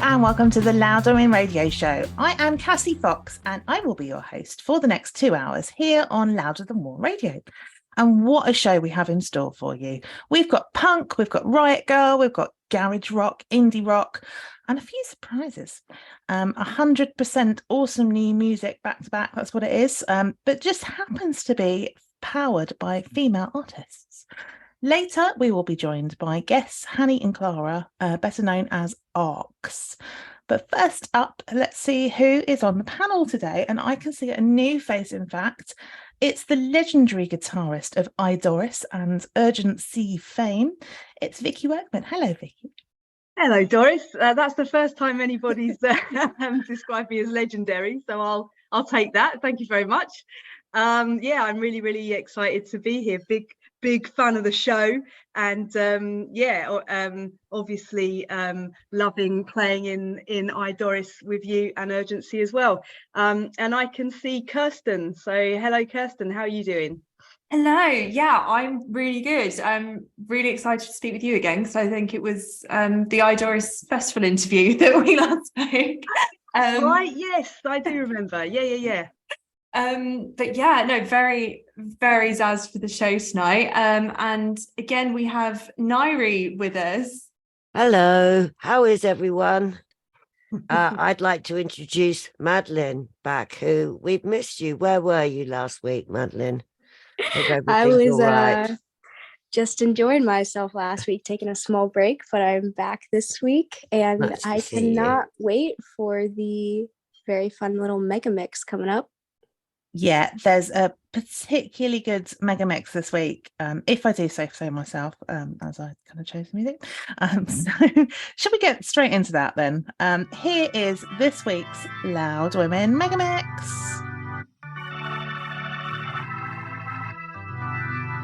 and welcome to the Loud Women Radio Show. I am Cassie Fox and I will be your host for the next 2 hours here on Louder Than War Radio. And what a show we have in store for you. We've got punk, we've got Riot Girl, we've got garage rock, indie rock, and a few surprises. 100% awesome new music back to back, that's what it is, but just happens to be powered by female artists. Later, we will be joined by guests Hanni and Clara, better known as ARXX. But first up, let's see who is on the panel today. And I can see a new face, in fact. It's the legendary guitarist of Doris and Urgency fame. It's Vicki Workman. Hello, Vicki. Hello, Doris. That's the first time anybody's described me as legendary, so I'll take that. Thank you very much. Yeah, I'm really excited to be here. Big fan of the show, and obviously loving playing in Doris with you and Urgency as well. And I can see Kirsten. So hello, Kirsten. How are you doing? Hello. Yeah, I'm really good. I'm really excited to speak with you again because I think it was the Doris festival interview that we last spoke. Right. Yes, I do remember. Yeah. But yeah, no, very zazzed for the show tonight. And again, we have Ngaire with us. Hello, how is everyone? I'd like to introduce Madeline back, who we've missed you. Where were you last week, Madeline? I was right. Just enjoying myself last week, taking a small break, but I'm back this week, and nice I cannot wait for the very fun little mega mix coming up. Yeah, there's a particularly good mega mix this week, if I do say so myself, as I kind of chose music. So should we get straight into that then? Here is this week's Loud Women mega mix.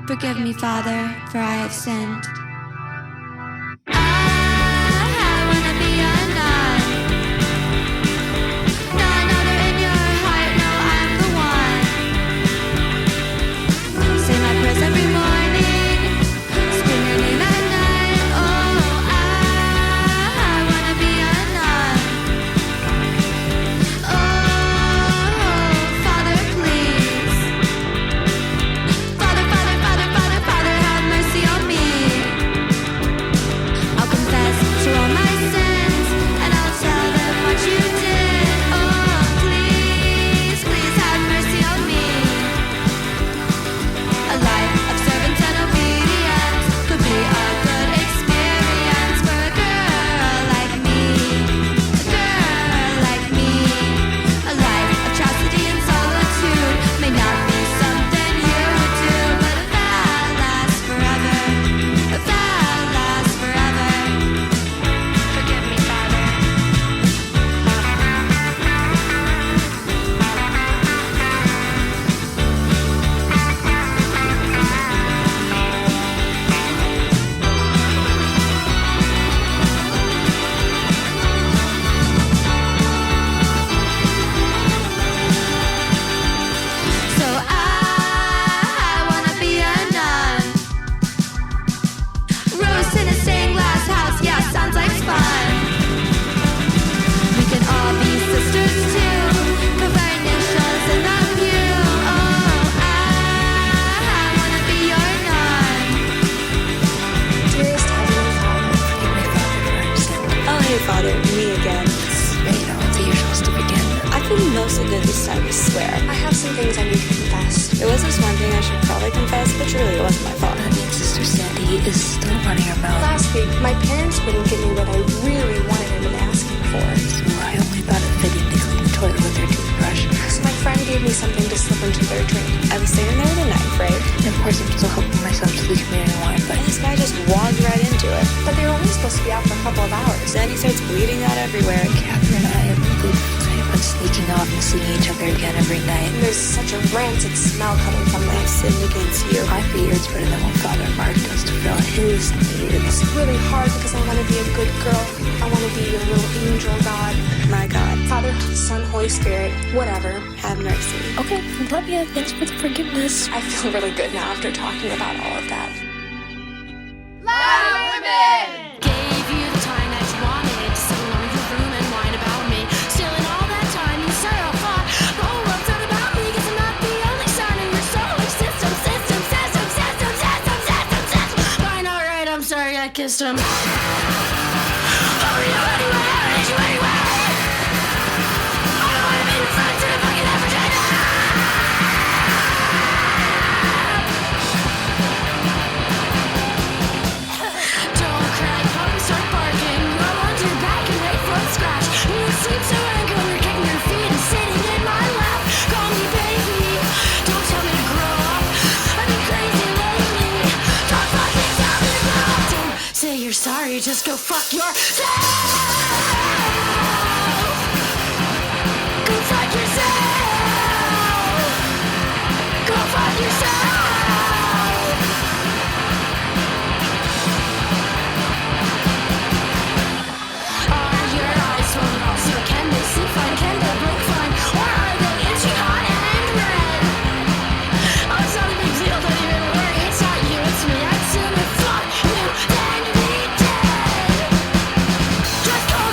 Forgive me, Father, for I have sinned. I feel really good now after talking about all of that. Loud Women! Gave you the time that you wanted, so long as you I kissed him. Oh, you anywhere, I need you anywhere. I don't wanna be your friend till I fucking ever die. Don't cry, puppy, start barking. Roll onto your back and wait for a scratch. You seem so angry when you're kicking your feet and sitting in my lap. Call me baby, don't tell me to grow up. I've been crazy lately. Don't fucking tell me to grow up. Don't say you're sorry, just go fuck yourself. Go fuck yourself. Go fuck yourself. Are your eyes swollen also? Can they see fine? Can they blink fine? Or are they itchy, hot, and red? Oh, it's not a big deal, don't even worry. It's not you, it's me. I'd sooner fuck you than be dead. Just call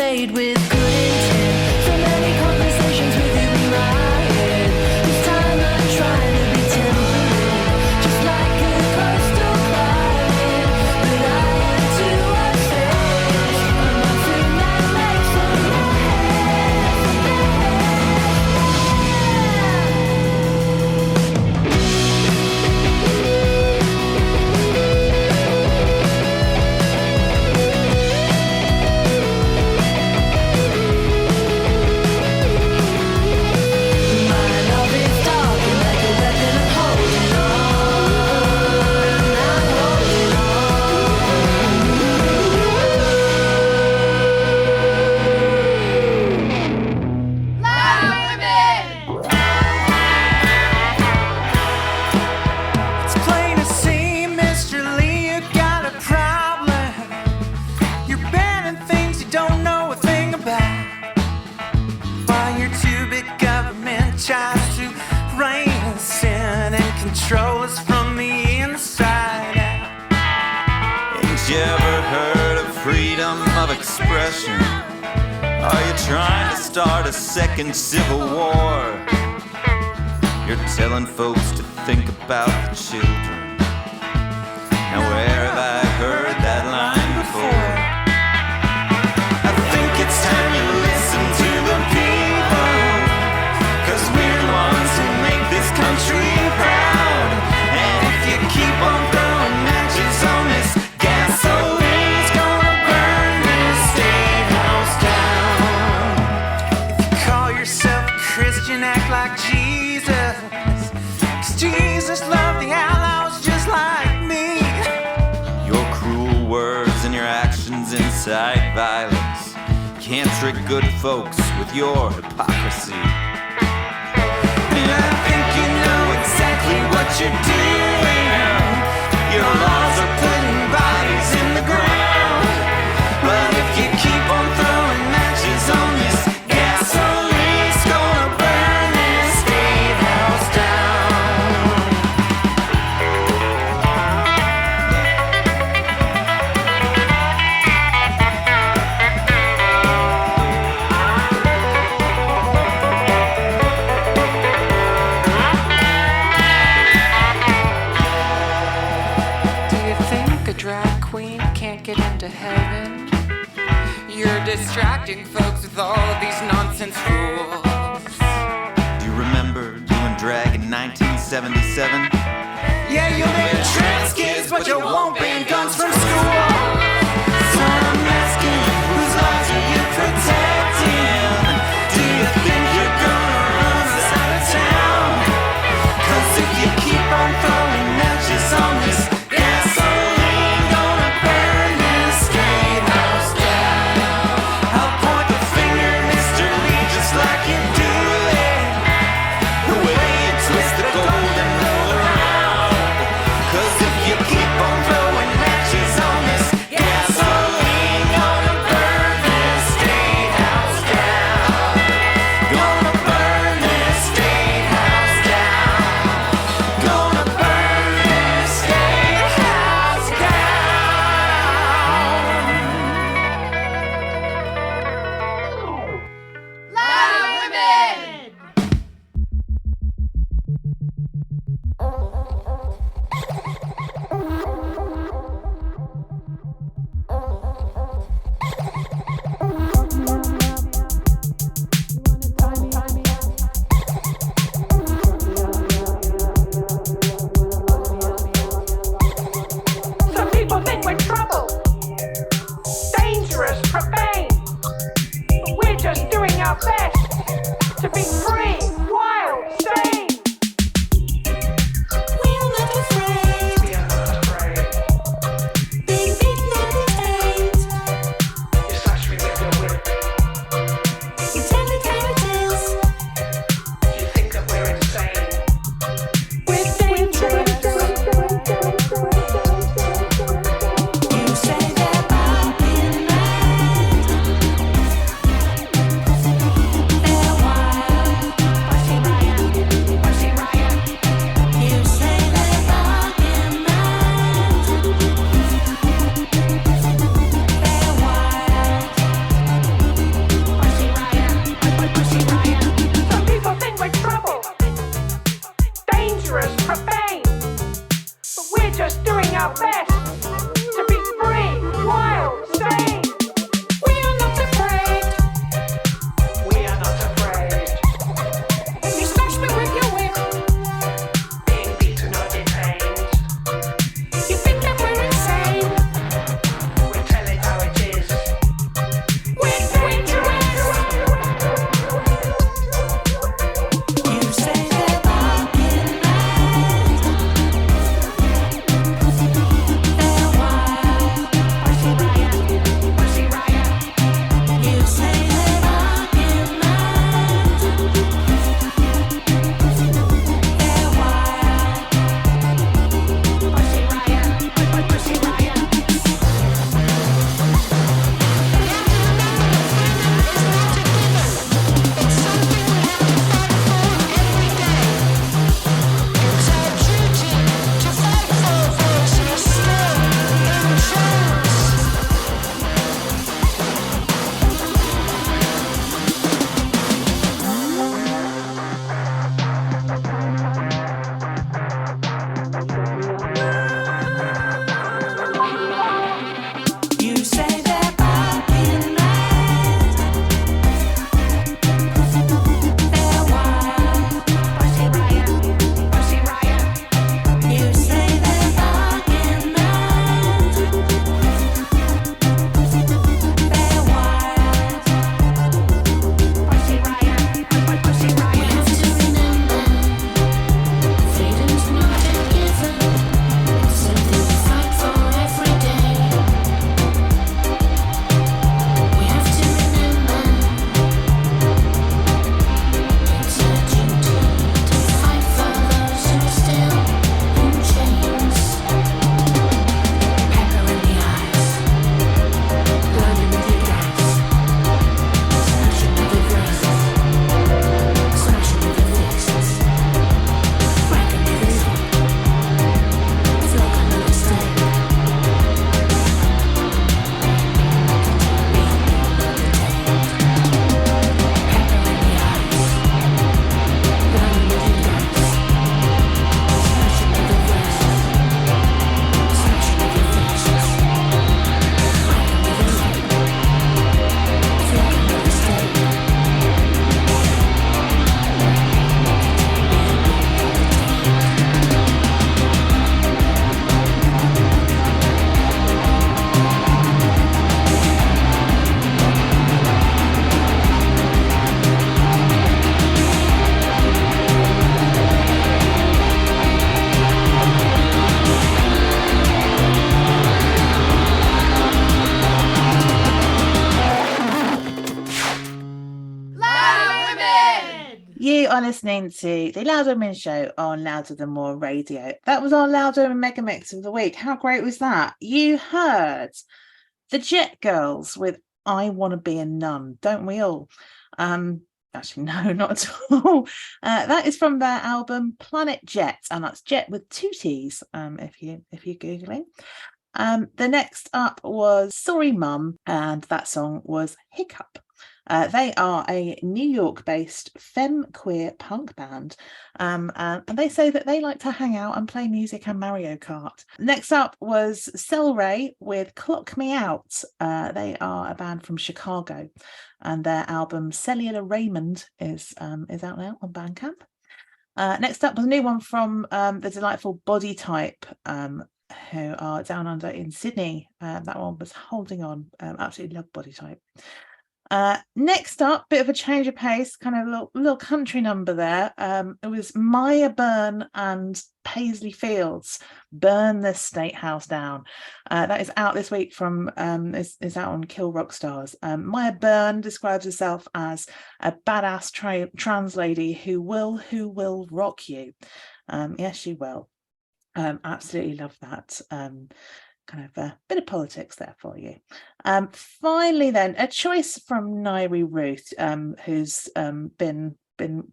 made with good intent. So many conversations with you in my head. This time I'm trying to be temperate, just like a coastal climate. But I am too obsessed. I'm nothing that makes in my control us from the inside out. Ain't you ever heard of freedom of expression? Are you trying to start a second civil war? You're telling folks to think about the children. Now where have I heard that line before? I think it's time you listen to the people, 'cause we're the ones who make this country proud. And if you keep on throwing matches on this gasoline's gonna burn this Statehouse down. If you call yourself a Christian, act like Jesus, 'cause Jesus loved the outlaws just like me. Your cruel words and your actions incite violence. Can't trick good folks with your hypocrisy. And I think you know exactly what you're doing. Your laws are putting bodies in the ground. But if you keep on throwing matches on this gasoline's gonna burn this Statehouse down. Do you think a drag queen can't get into heaven? You're distracting folks with all of these nonsense rules. Do you remember doing drag in 1977? Yeah, you'll ban trans kids, but you won't ban guns from school. So I'm asking, whose lives are you protecting? Do you think you're gonna run us out of town? 'Cause if you keep on throwing matches on this gasoline, gonna burn this Statehouse down. I'll point the finger, Mr. Lee, just like you do it. The way you twist the golden roll around. 'Cause if you keep on throwing matches are listening to the Louder Women Show on Louder Than More Radio. That was our Louder and Mega Mix of the week. How great was that? You heard the Jett Girls with I Want to Be a Nun, don't we all? Actually, no, not at all. That is from their album Planet Jett, and that's Jett with 2 T's, if you're Googling. The next up was Sorry Mum, and that song was Hiccup. They are a New York-based femme queer punk band, and they say that they like to hang out and play music and Mario Kart. Next up was Cel Ray with Clock Me Out. They are a band from Chicago, and their album Cellular Raymond is out now on Bandcamp. Next up was a new one from the delightful Body Type, who are down under in Sydney. That one was Holding On. Absolutely love Body Type. Next up, bit of a change of pace, kind of a little country number there. It was Byrne and Paisley Fields, Burn the Statehouse Down. That is out this week from is out on Kill Rock Stars. Byrne describes herself as a badass trans lady who will rock you. Yes, she will. Absolutely love that. Kind of a bit of politics there for you. Finally then, a choice from Ngaire Ruth, who's been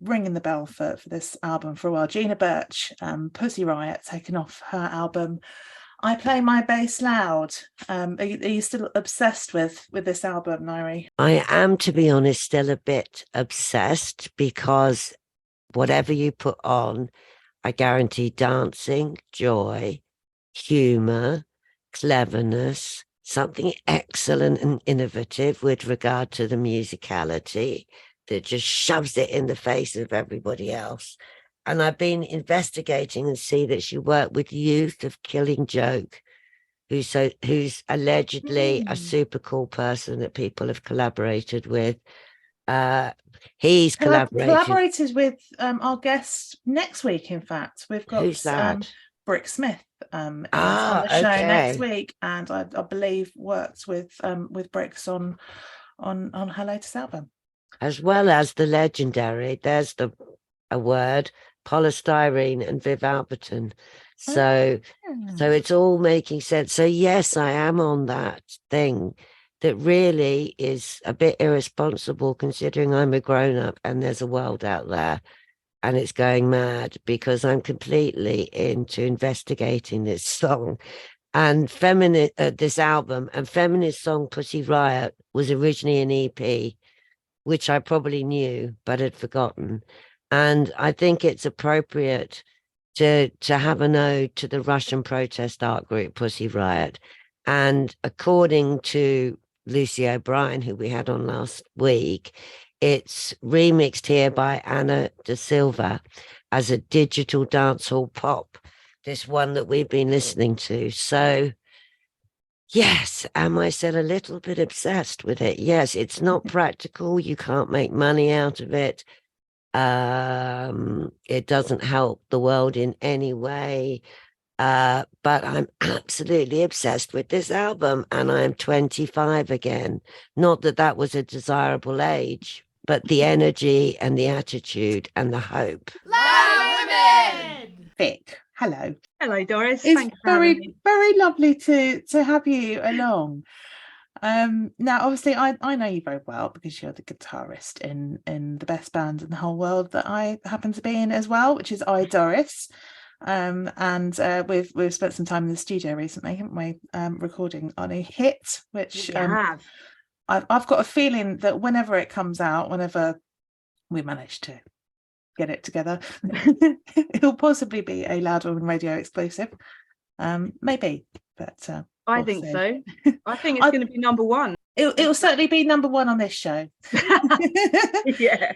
ringing the bell for this album for a while. Gina Birch, Pussy Riot, taken off her album I Play My Bass Loud. Are you still obsessed with this album, Ngaire? I am, to be honest, still a bit obsessed, because whatever you put on, I guarantee dancing, joy, humour, cleverness, something excellent and innovative with regard to the musicality that just shoves it in the face of everybody else. And I've been investigating and see that she worked with Youth of Killing Joke, who's allegedly a super cool person that people have collaborated with. He's collaborated with our guest next week. In fact, we've got who's that? Brick Smith on the show next week, and I believe worked with Bricks on her latest album, as well as the legendary. There's a word, polystyrene and Viv Alberton. So it's all making sense. So yes, I am on that thing that really is a bit irresponsible, considering I'm a grown-up and there's a world out there. And it's going mad because I'm completely into investigating this song and this album. And feminist song Pussy Riot was originally an EP, which I probably knew but had forgotten. And I think it's appropriate to have an ode to the Russian protest art group Pussy Riot. And according to Lucy O'Brien, who we had on last week, it's remixed here by Anna Da Silva as a digital dancehall pop, this one that we've been listening to. So, yes, am I still a little bit obsessed with it? Yes, it's not practical. You can't make money out of it. It doesn't help the world in any way. But I'm absolutely obsessed with this album, and I'm 25 again. Not that that was a desirable age, but the energy and the attitude and the hope. Loud Women! Vic, hello. Hello, Doris. It's Thanks for having me. very lovely to have you along. Now, obviously, I know you very well because you're the guitarist in the best band in the whole world that I happen to be in as well, which is Doris. And we've spent some time in the studio recently, haven't we? Recording on a hit, which I've got a feeling that whenever it comes out, whenever we manage to get it together, it'll possibly be a Loud Woman Radio exclusive. Maybe, but I think so. I think it's going to be number one. It'll certainly be number one on this show. Yeah.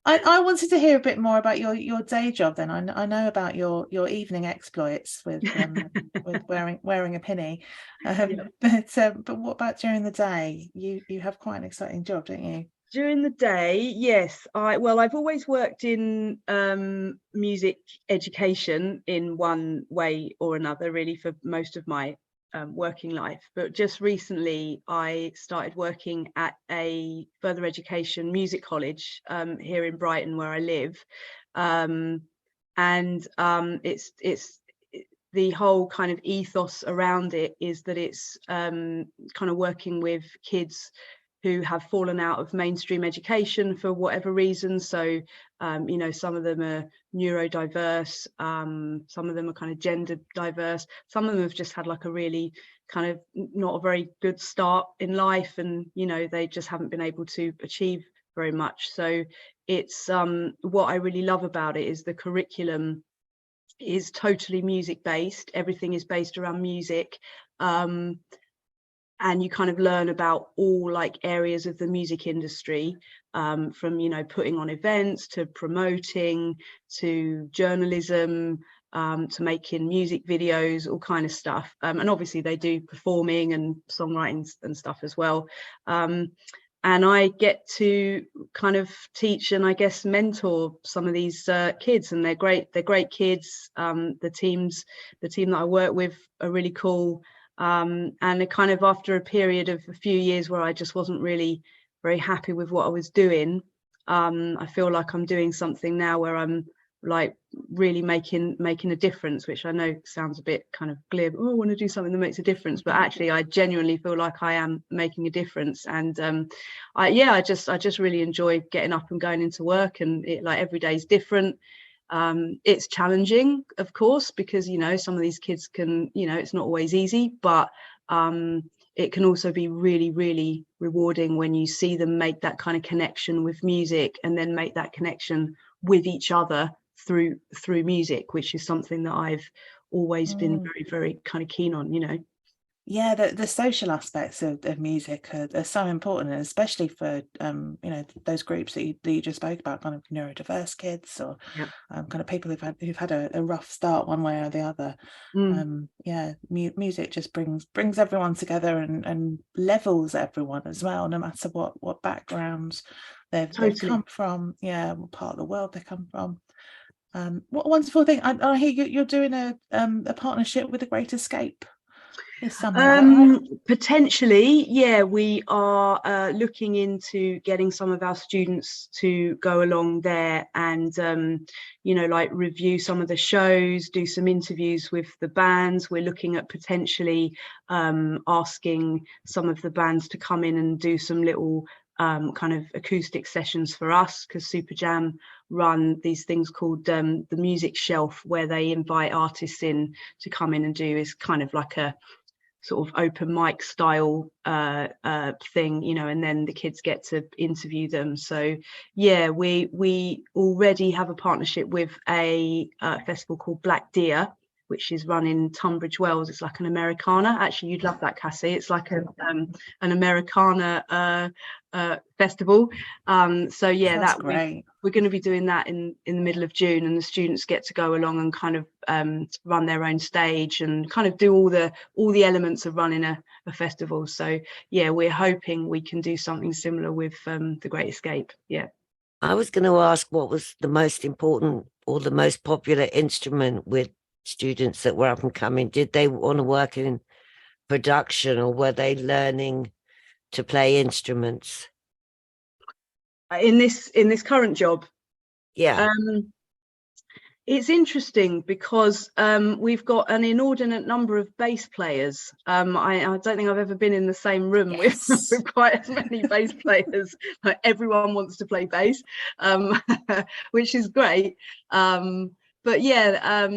I wanted to hear a bit more about your day job. Then I know about your evening exploits with wearing a pinny, but what about during the day? You have quite an exciting job, don't you? During the day, yes. I've always worked in music education in one way or another, really, for most of my working life. But just recently I started working at a further education music college here in Brighton, where I live, and it's the whole kind of ethos around it is that it's kind of working with kids who have fallen out of mainstream education for whatever reason. So, you know, some of them are neurodiverse, some of them are kind of gender diverse, some of them have just had like a really kind of not a very good start in life, and, you know, they just haven't been able to achieve very much. So it's what I really love about it is the curriculum is totally music based. Everything is based around music, and you kind of learn about all like areas of the music industry, from, you know, putting on events to promoting to journalism, to making music videos, all kind of stuff, and obviously they do performing and songwriting and stuff as well. And I get to kind of teach and I guess mentor some of these kids, and they're great kids. The team that I work with are really cool, and it kind of, after a period of a few years where I just wasn't really very happy with what I was doing, I feel like I'm doing something now where I'm like really making a difference, which I know sounds a bit kind of glib. Oh, I want to do something that makes a difference, but actually I genuinely feel like I am making a difference. And I just really enjoy getting up and going into work, and it, like, every day is different. It's challenging, of course, because, you know, some of these kids can, you know, it's not always easy, but it can also be really, really rewarding when you see them make that kind of connection with music, and then make that connection with each other through music, which is something that I've always been very, very kind of keen on, you know. Yeah, the social aspects of music are so important, especially for you know, those groups that you just spoke about, kind of neurodiverse kids, or kind of people who've had a rough start one way or the other. Yeah, music just brings everyone together and levels everyone as well, no matter what backgrounds they've come from, what part of the world they come from. What a wonderful thing. I hear you're doing a partnership with The Great Escape this summer. Potentially, yeah, we are looking into getting some of our students to go along there and you know, like, review some of the shows, do some interviews with the bands. We're looking at potentially asking some of the bands to come in and do some little kind of acoustic sessions for us, because Super Jam run these things called the Music Shelf, where they invite artists in to come in and do, is kind of like a sort of open mic style thing, you know, and then the kids get to interview them. So yeah, we already have a partnership with a festival called Black Deer, which is run in Tunbridge Wells. It's like an Americana. Actually, you'd love that, Cassie. It's like an Americana festival. So yeah, that's great. We're going to be doing that in the middle of June, and the students get to go along and kind of run their own stage and kind of do all the elements of running a festival. So yeah, we're hoping we can do something similar with The Great Escape. Yeah. I was going to ask, what was the most important or the most popular instrument with students that were up and coming? Did they want to work in production, or were they learning to play instruments? In this current job? Yeah. It's interesting because we've got an inordinate number of bass players. I don't think I've ever been in the same room with quite as many bass players. Like, everyone wants to play bass, which is great. But yeah,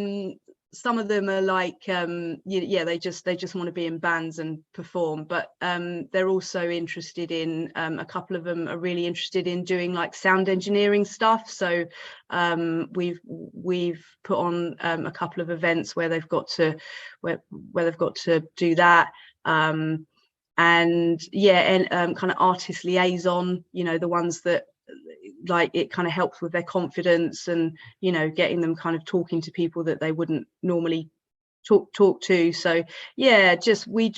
some of them are like, they just want to be in bands and perform, but they're also interested in, a couple of them are really interested in doing like sound engineering stuff. So we've put on a couple of events where they've got to do that, and kind of artist liaison, you know, the ones that, like, it kind of helps with their confidence and, you know, getting them kind of talking to people that they wouldn't normally talk to. So yeah, we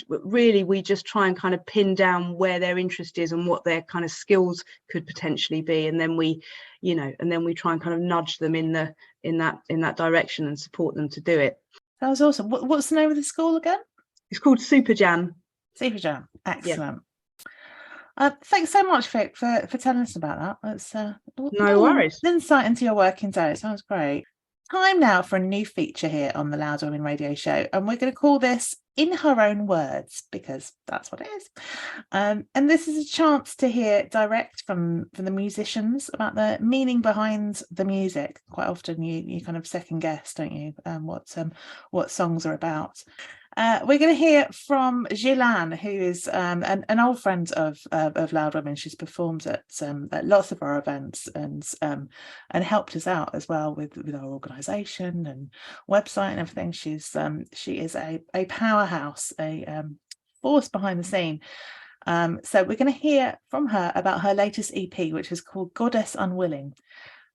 just try and kind of pin down where their interest is and what their kind of skills could potentially be, and then we try and kind of nudge them in that direction and support them to do it. That was awesome. What's the name of the school again? It's called Super Jam. Super Jam. Excellent. Thanks so much, Vic, for telling us about that. That's no worries. Insight into your working day. It sounds great. Time now for a new feature here on the Loud Women Radio Show, and we're going to call this In Her Own Words, because that's what it is. And this is a chance to hear direct from the musicians about the meaning behind the music. Quite often you kind of second guess, don't you, what songs are about. We're going to hear from Gilan, who is an old friend of Loud Women. She's performed at lots of our events and helped us out as well with our organisation and website and everything. She is a powerhouse, a force behind the scene. So we're going to hear from her about her latest EP, which is called Goddess Unwilling.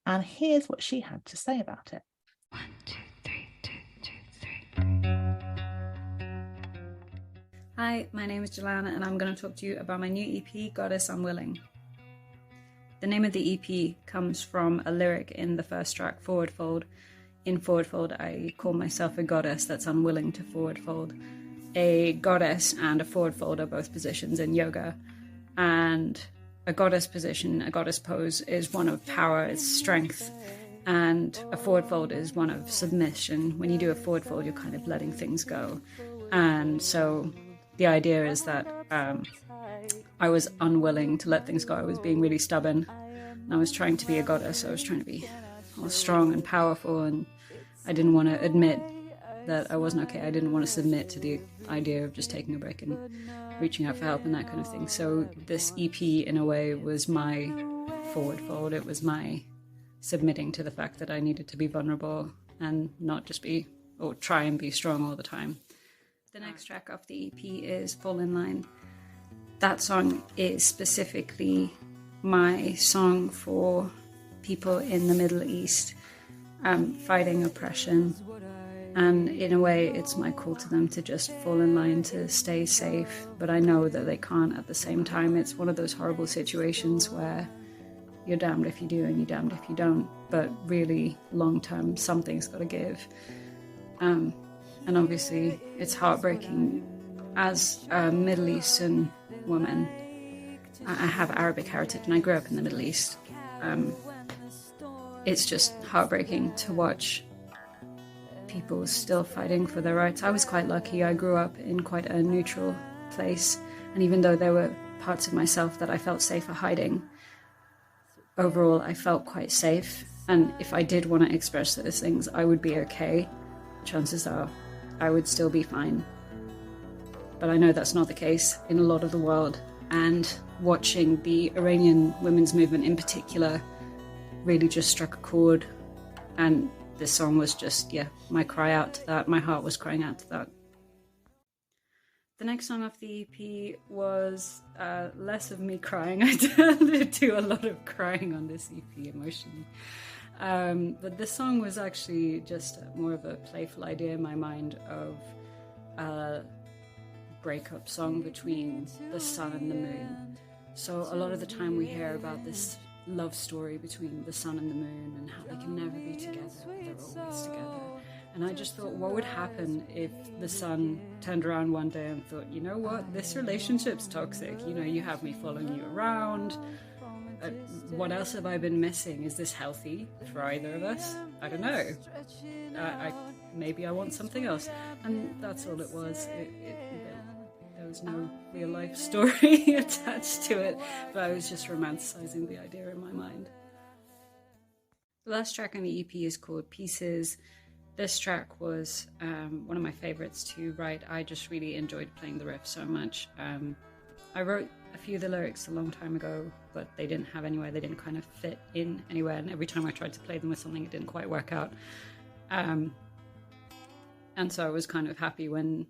And here's what she had to say about it. 1, 2, 3, 2, 2, 3. Hi, my name is Gilan, and I'm going to talk to you about my new EP, Goddess Unwilling. The name of the EP comes from a lyric in the first track, Forward Fold. In Forward Fold, I call myself a goddess that's unwilling to forward fold. A goddess and a forward fold are both positions in yoga, and a goddess position, a goddess pose, is one of power, it's strength, and a forward fold is one of submission. When you do a forward fold, you're kind of letting things go. And so the idea is that I was unwilling to let things go. I was being really stubborn, and I was trying to be a goddess. I was trying to be all strong and powerful, and I didn't want to admit that I wasn't okay. I didn't want to submit to the idea of just taking a break and reaching out for help and that kind of thing. So this EP, in a way, was my forward fold. It was my submitting to the fact that I needed to be vulnerable and not just be, or try and be strong all the time. The next track off the EP is Fall in Line. That song is specifically my song for people in the Middle East fighting oppression. And in a way, it's my call to them to just fall in line, to stay safe. But I know that they can't at the same time. It's one of those horrible situations where you're damned if you do and you're damned if you don't. But really, long term, something's got to give. And obviously, it's heartbreaking. As a Middle Eastern woman, I have Arabic heritage and I grew up in the Middle East. It's just heartbreaking to watch people still fighting for their rights. I was quite lucky. I grew up in quite a neutral place. And even though there were parts of myself that I felt safer hiding, overall, I felt quite safe. And if I did want to express those things, I would be okay. Chances are I would still be fine. But I know that's not the case in a lot of the world. And watching the Iranian women's movement in particular really just struck a chord. And this song was just, my cry out to that. My heart was crying out to that. The next song off the EP was less of me crying. I do a lot of crying on this EP emotionally. But this song was actually just more of a playful idea in my mind of a breakup song between the sun and the moon. So a lot of the time we hear about this love story between the sun and the moon and how they can never be together, but they're always together. And I just thought, what would happen if the sun turned around one day and thought, you know what, this relationship's toxic. You know, you have me following you around. What else have I been missing? Is this healthy for either of us? I don't know. Maybe I want something else. And that's all it was. There was no real life story attached to it, but I was just romanticizing the idea in my mind. The last track on the EP is called Pieces. This track was one of my favorites to write. I just really enjoyed playing the riff so much. I wrote a few of the lyrics a long time ago, but they didn't have anywhere. They didn't kind of fit in anywhere, and every time I tried to play them with something, it didn't quite work out. And so I was kind of happy when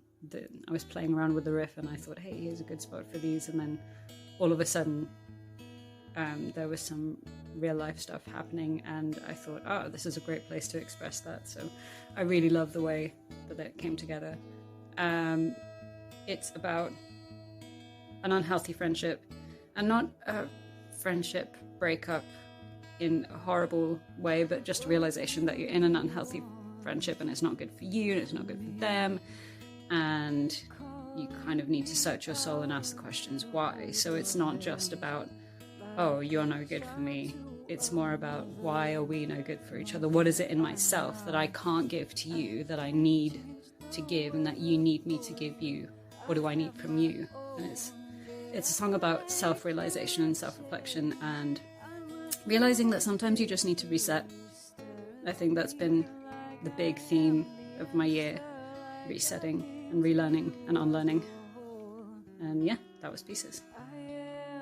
I was playing around with the riff, and I thought, hey, here's a good spot for these. And then all of a sudden, there was some real life stuff happening, and I thought, oh, this is a great place to express that. So I really love the way that it came together. It's about an unhealthy friendship, and not a friendship breakup in a horrible way, but just a realization that you're in an unhealthy friendship and it's not good for you and it's not good for them, and you kind of need to search your soul and ask the questions why. So it's not just about, oh, you're no good for me. It's more about, why are we no good for each other? What is it in myself that I can't give to you, that I need to give, and that you need me to give you? What do I need from you? And it's a song about self-realization and self-reflection, and realizing that sometimes you just need to reset. I think that's been the big theme of my year, resetting and relearning and unlearning. And yeah, that was Pieces.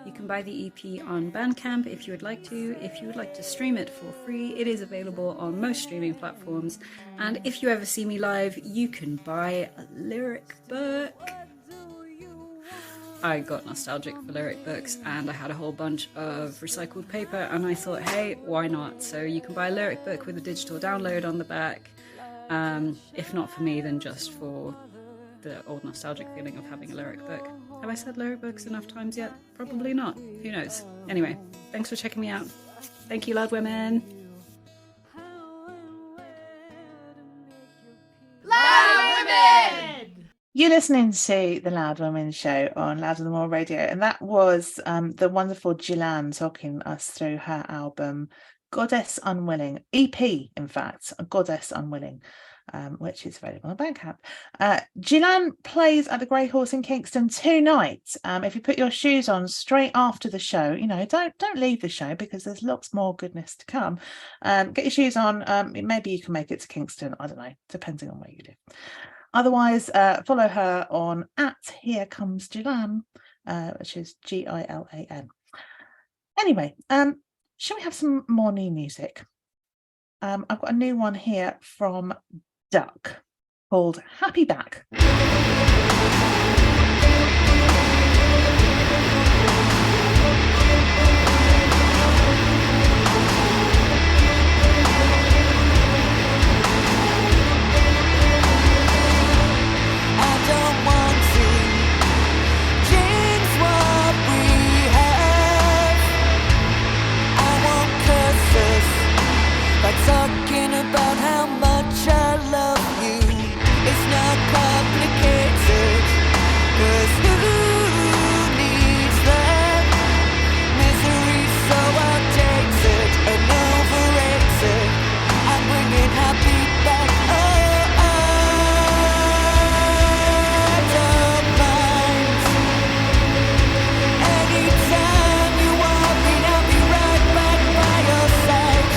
You can buy the EP on Bandcamp if you would like to. If you would like to stream it for free, it is available on most streaming platforms. And if you ever see me live, you can buy a lyric book. I got nostalgic for lyric books, and I had a whole bunch of recycled paper, and I thought, hey, why not? So you can buy a lyric book with a digital download on the back. If not for me, then just for the old nostalgic feeling of having a lyric book. Have I said lyric books enough times yet? Probably not. Who knows? Anyway, thanks for checking me out. Thank you, Loud Women. Loud Women! You're listening to the Loud Women show on Louder Than More Radio, and that was the wonderful Gilan talking us through her album Goddess Unwilling, EP, in fact, Goddess Unwilling. Which is available on Bandcamp. Gilan plays at the Grey Horse in Kingston tonight. If you put your shoes on straight after the show, you know, don't leave the show, because there's lots more goodness to come. Get your shoes on. Maybe you can make it to Kingston. I don't know, depending on where you live. Otherwise, follow her on @HereComesGilan, which is GILAN. Anyway, shall we have some more new music? I've got a new one here from Duck called Happy Back. Talking about how much I love you. It's not complicated, 'cause who needs that misery so outdated and overrated? I'm bringing happy back. Oh, I don't mind. Anytime you want me, I'll be right back by your side.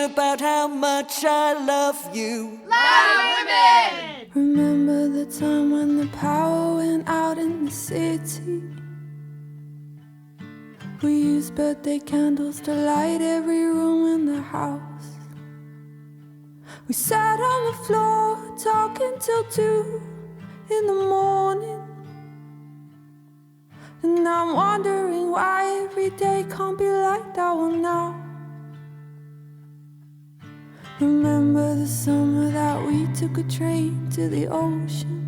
About how much I love you. Loud Women! Remember the city. We use birthday candles to light every room in the house. We sat on the floor talking till 2 in the morning. And I'm wondering why every day can't be like that one now. Remember the summer that we took a train to the ocean.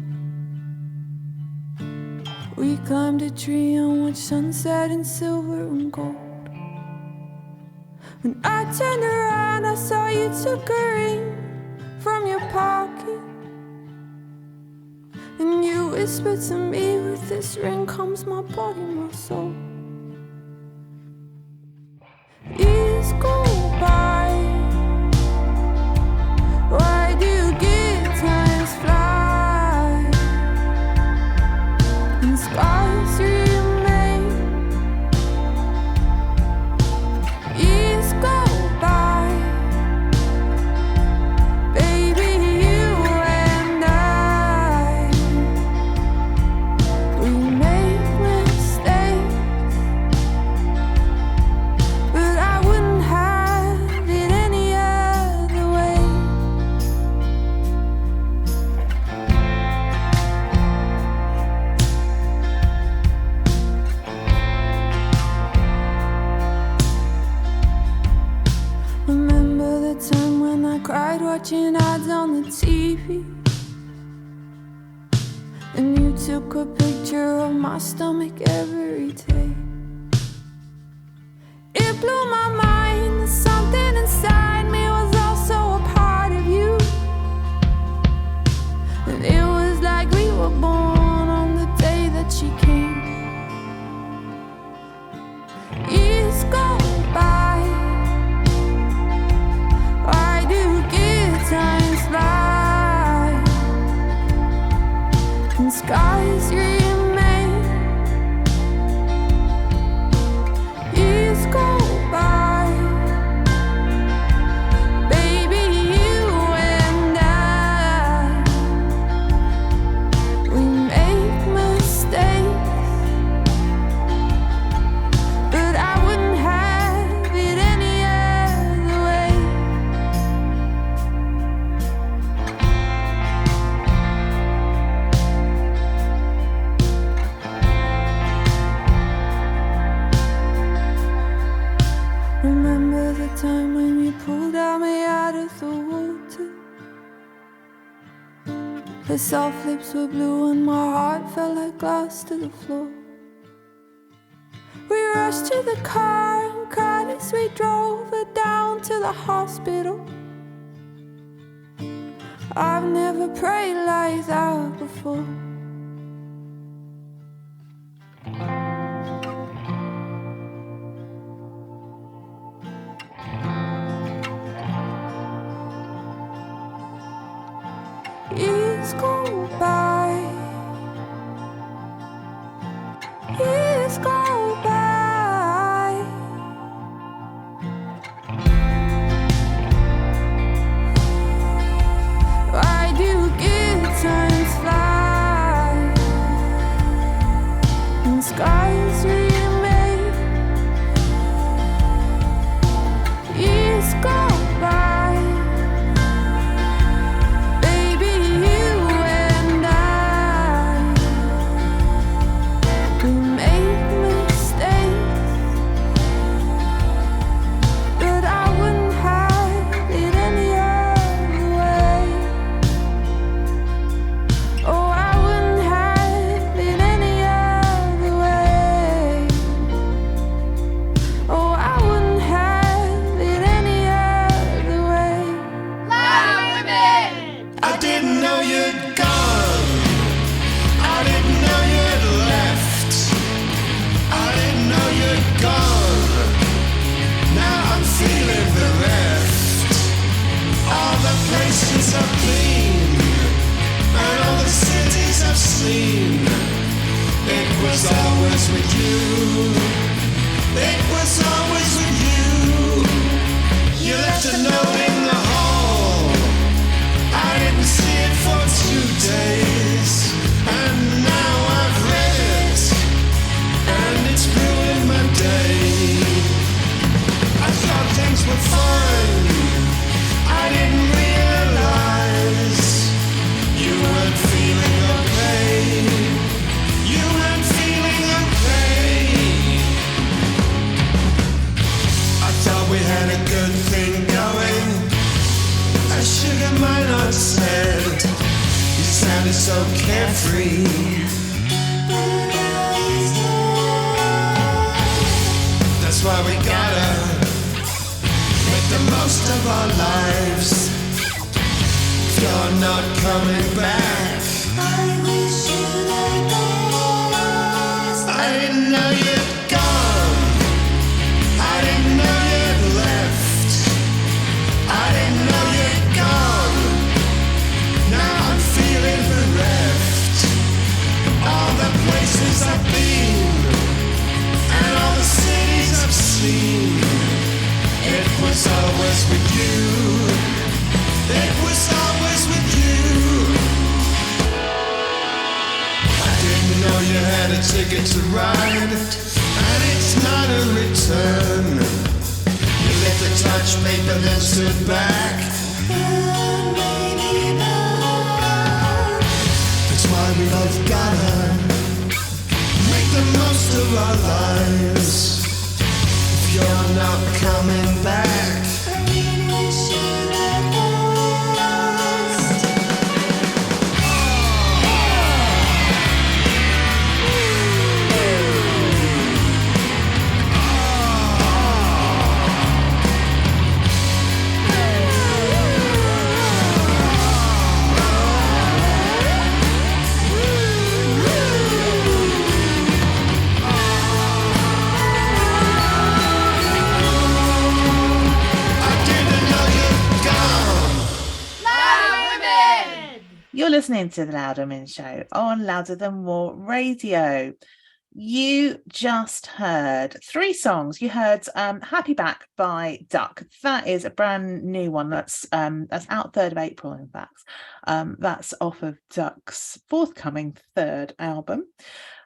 We climbed a tree and watched sunset in silver and gold. When I turned around, I saw you took a ring from your pocket. And you whispered to me, with this ring comes my body, my soul. Years go by. Why do good times fly? And scars remain. Years go by. Baby, you and I, we make mistakes, but I wouldn't have it any other way. Remember the time when I cried watching ads on the TV, and you took a picture of my stomach every day. It blew my mind that something inside me was also a part of you. And it was like we were born on the day that she came. Years go by. Why do good times fly? And skies remain. Years go by. Baby, you and I, we make mistakes, but I wouldn't have it any other way. Remember the time when you pulled me out of the water? Her soft lips were blue and my heart felt like glass to the floor. We rushed to the car and cried as we drove her down to the hospital. I've never prayed like that before. Years go by. Years go by. Why do good times fly? And skies remain. Years go by. Baby, you and I, we make mistakes, but I wouldn't have it any other way. Oh, I wouldn't have it any other way. Oh, I wouldn't have it any other way. Loud women! I didn't know you'd gone. I didn't know you'd left. I didn't know you'd gone. Now I'm feeling bereft. All the places I've been and all the cities I've seen. It was always with you. It was always with you. You left a note in the hall. I didn't see it for 2 days, and now I've read it. free. That's why we gotta make the most of our lives. If you're not coming back, I wish you the best. I didn't know you'd gone. I didn't know you'd left. I didn't know you'd gone. Now I'm feeling bereft. All the places I've been and all the cities I've seen. It was always with you. It was always with you. I didn't know you had a ticket to ride, and it's not a return. You lit the touch paper, then stood back. That's why we both gotta make the most of our lives. If you're not coming back, You're listening to the Loud Women Show on Louder Than More Radio. You just heard 3 songs. You heard Happy Back by Duck. That is a brand new one that's out 3rd of April, in fact. That's off of Duck's forthcoming 3rd album.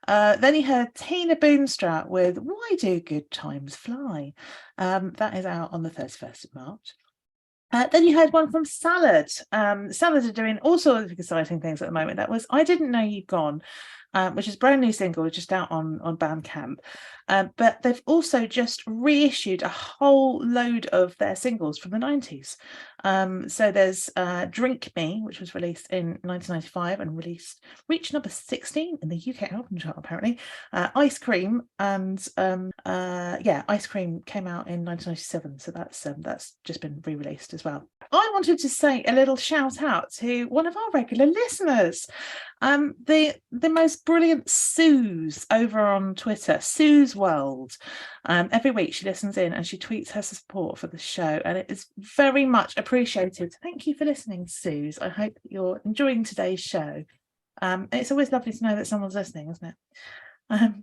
Then you heard Tina Boonstra with Why Do Good Times Fly? That is out on the 31st of March. Then you heard one from Salad. Salad are doing all sorts of exciting things at the moment. That was I Didn't Know You'd Gone, which is a brand new single just out on Bandcamp. But they've also just reissued a whole load of their singles from the 90s. So there's Drink Me, which was released in 1995 and reached number 16 in the UK album chart, apparently. Ice Cream and Ice Cream came out in 1997. So that's just been re-released as well. I wanted to say a little shout out to one of our regular listeners, the most brilliant Suze over on Twitter, Suze World. Every week she listens in and she tweets her support for the show, and it is very much appreciated. Thank you for listening, Suze. I hope that you're enjoying today's show. It's always lovely to know that someone's listening, isn't it?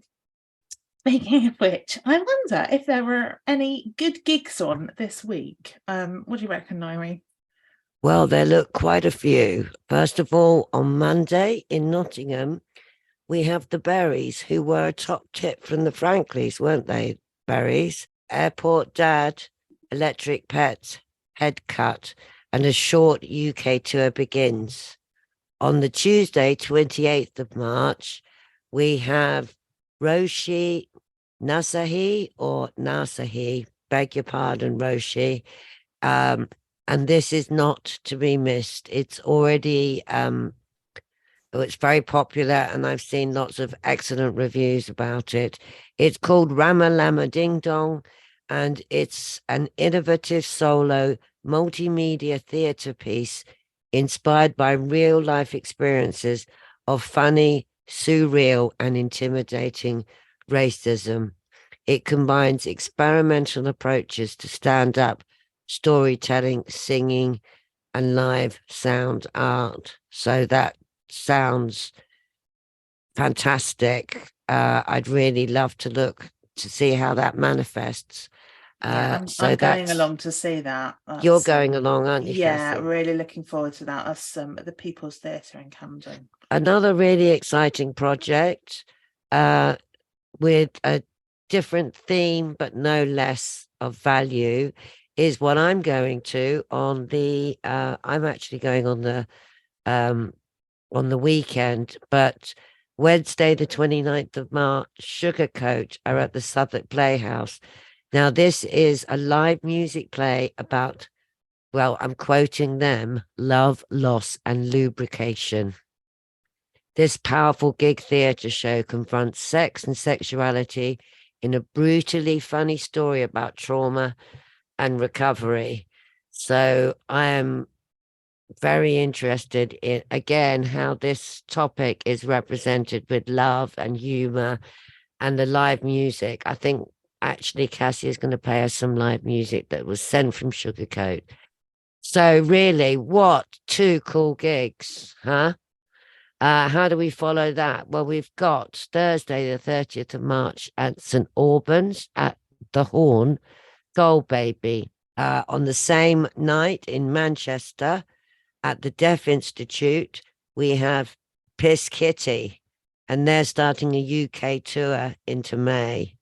Speaking of which, I wonder if there were any good gigs on this week. What do you reckon, Ngaire? Well, there look quite a few. First of all, on Monday in Nottingham, we have the Berries, who were a top tip from the Frankleys, weren't they? Berries, Airport Dad, Electric Pet, Head Cut, and a short UK tour begins. On the Tuesday, 28th of March, we have Roshi Nasahi, beg your pardon, Roshi. And this is not to be missed. It's already, it's very popular, and I've seen lots of excellent reviews about it. It's called Rama Lama Ding Dong, and it's an innovative solo multimedia theatre piece inspired by real life experiences of funny, surreal, and intimidating racism. It combines experimental approaches to stand-up storytelling, singing, and live sound art. So that sounds fantastic. I'd really love to see how that manifests. I'm going along to see that. You're going along, aren't you? Yeah, Cassie? really looking forward to that. That's at the People's Theatre in Camden. Another really exciting project with a different theme, but no less of value, is what I'm going to on the. I'm actually going on the weekend, but Wednesday, the 29th of March, Sugarcoat are at the Southwark Playhouse. Now, this is a live music play about, well, I'm quoting them, love, loss, and lubrication. This powerful gig theatre show confronts sex and sexuality in a brutally funny story about trauma and recovery. So I am very interested in, again, how this topic is represented with love and humour and the live music. I think actually Cassie is going to play us some live music that was sent from Sugarcoat. So really, what 2 cool gigs, huh? How do we follow that? Well, we've got Thursday, the 30th of March at St. Albans at the Horn, Gold Baby. On the same night in Manchester at the Deaf Institute, we have Piss Kitty, and they're starting a UK tour into May.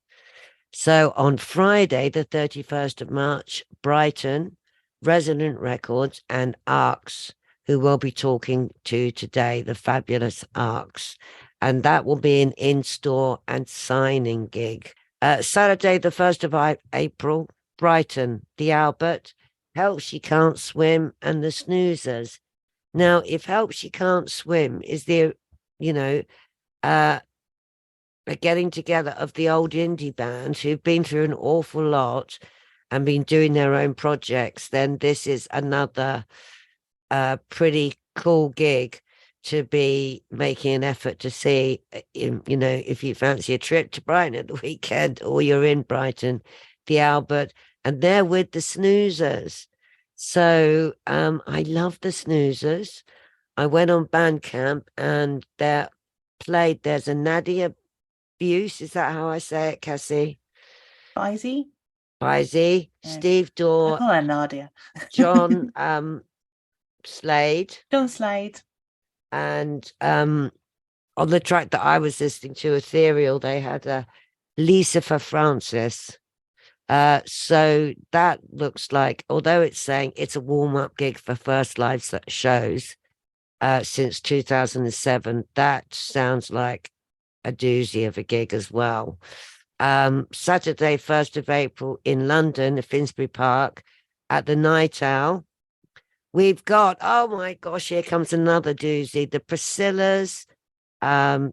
So on Friday, the 31st of March, Brighton, Resident Records and ARXX, who we'll be talking to today, the fabulous ARXX. And that will be an in-store and signing gig. Saturday, the 1st of April, Brighton, the Albert, Help She Can't Swim and the Snoozers. Now, if Help She Can't Swim is the, a getting together of the old indie bands who've been through an awful lot and been doing their own projects, then this is another pretty cool gig to be making an effort to see. If you fancy a trip to Brighton at the weekend or you're in Brighton, the Albert, and they're with the Snoozers. So I love the Snoozers. I went on Bandcamp and there's a Nadia Buse, is that how I say it, Cassie? Paisley, yeah. Steve Dorr. I call her Nadia. John Slade. John Slade. And on the track that I was listening to, Ethereal, they had Lisa for Francis. So that looks like, although it's saying it's a warm-up gig for first live shows since 2007, that sounds like a doozy of a gig as well. Saturday, 1st of April in London, at Finsbury Park, at the Night Owl. We've got, oh my gosh, here comes another doozy, the Priscillas.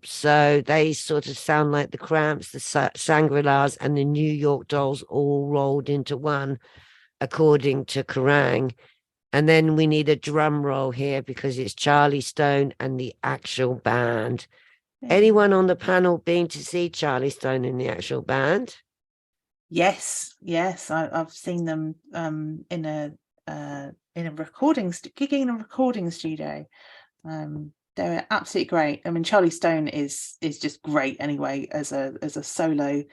So they sort of sound like the Cramps, the Shangri-Las, and the New York Dolls all rolled into one, according to Kerrang. And then we need a drum roll here because it's Charlie Stone and the actual band. Anyone on the panel been to see Charlie Stone in the actual band? Yes, I've seen them in a gigging in a recording studio. They're absolutely great. I mean, Charlie Stone is just great anyway as a solo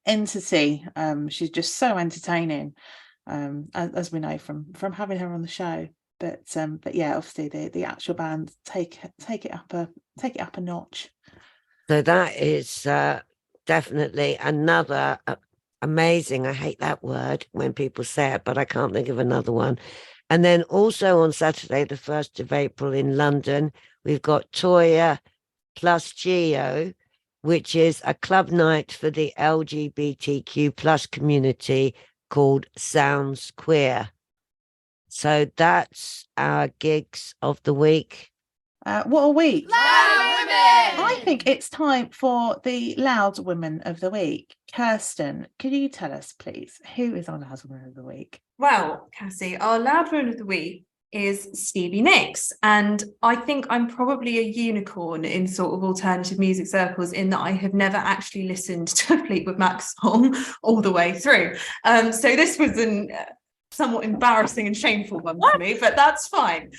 entity. She's just so entertaining, as we know from having her on the show. But yeah, obviously the actual band take it up a notch. So that is definitely another amazing. I hate that word when people say it, but I can't think of another one. And then also on Saturday, the 1st of April in London, we've got Toya plus Geo, which is a club night for the LGBTQ plus community called Sounds Queer. So that's our gigs of the week. What a week. Loud women! I think it's time for the Loud Women of the Week. Kirsten, could you tell us, please, who is our Loud Woman of the Week? Well, Cassie, our Loud Woman of the Week is Stevie Nicks, and I think I'm probably a unicorn in sort of alternative music circles in that I have never actually listened to a Fleetwood Mac song all the way through. So this was an somewhat embarrassing and shameful one for me, but that's fine.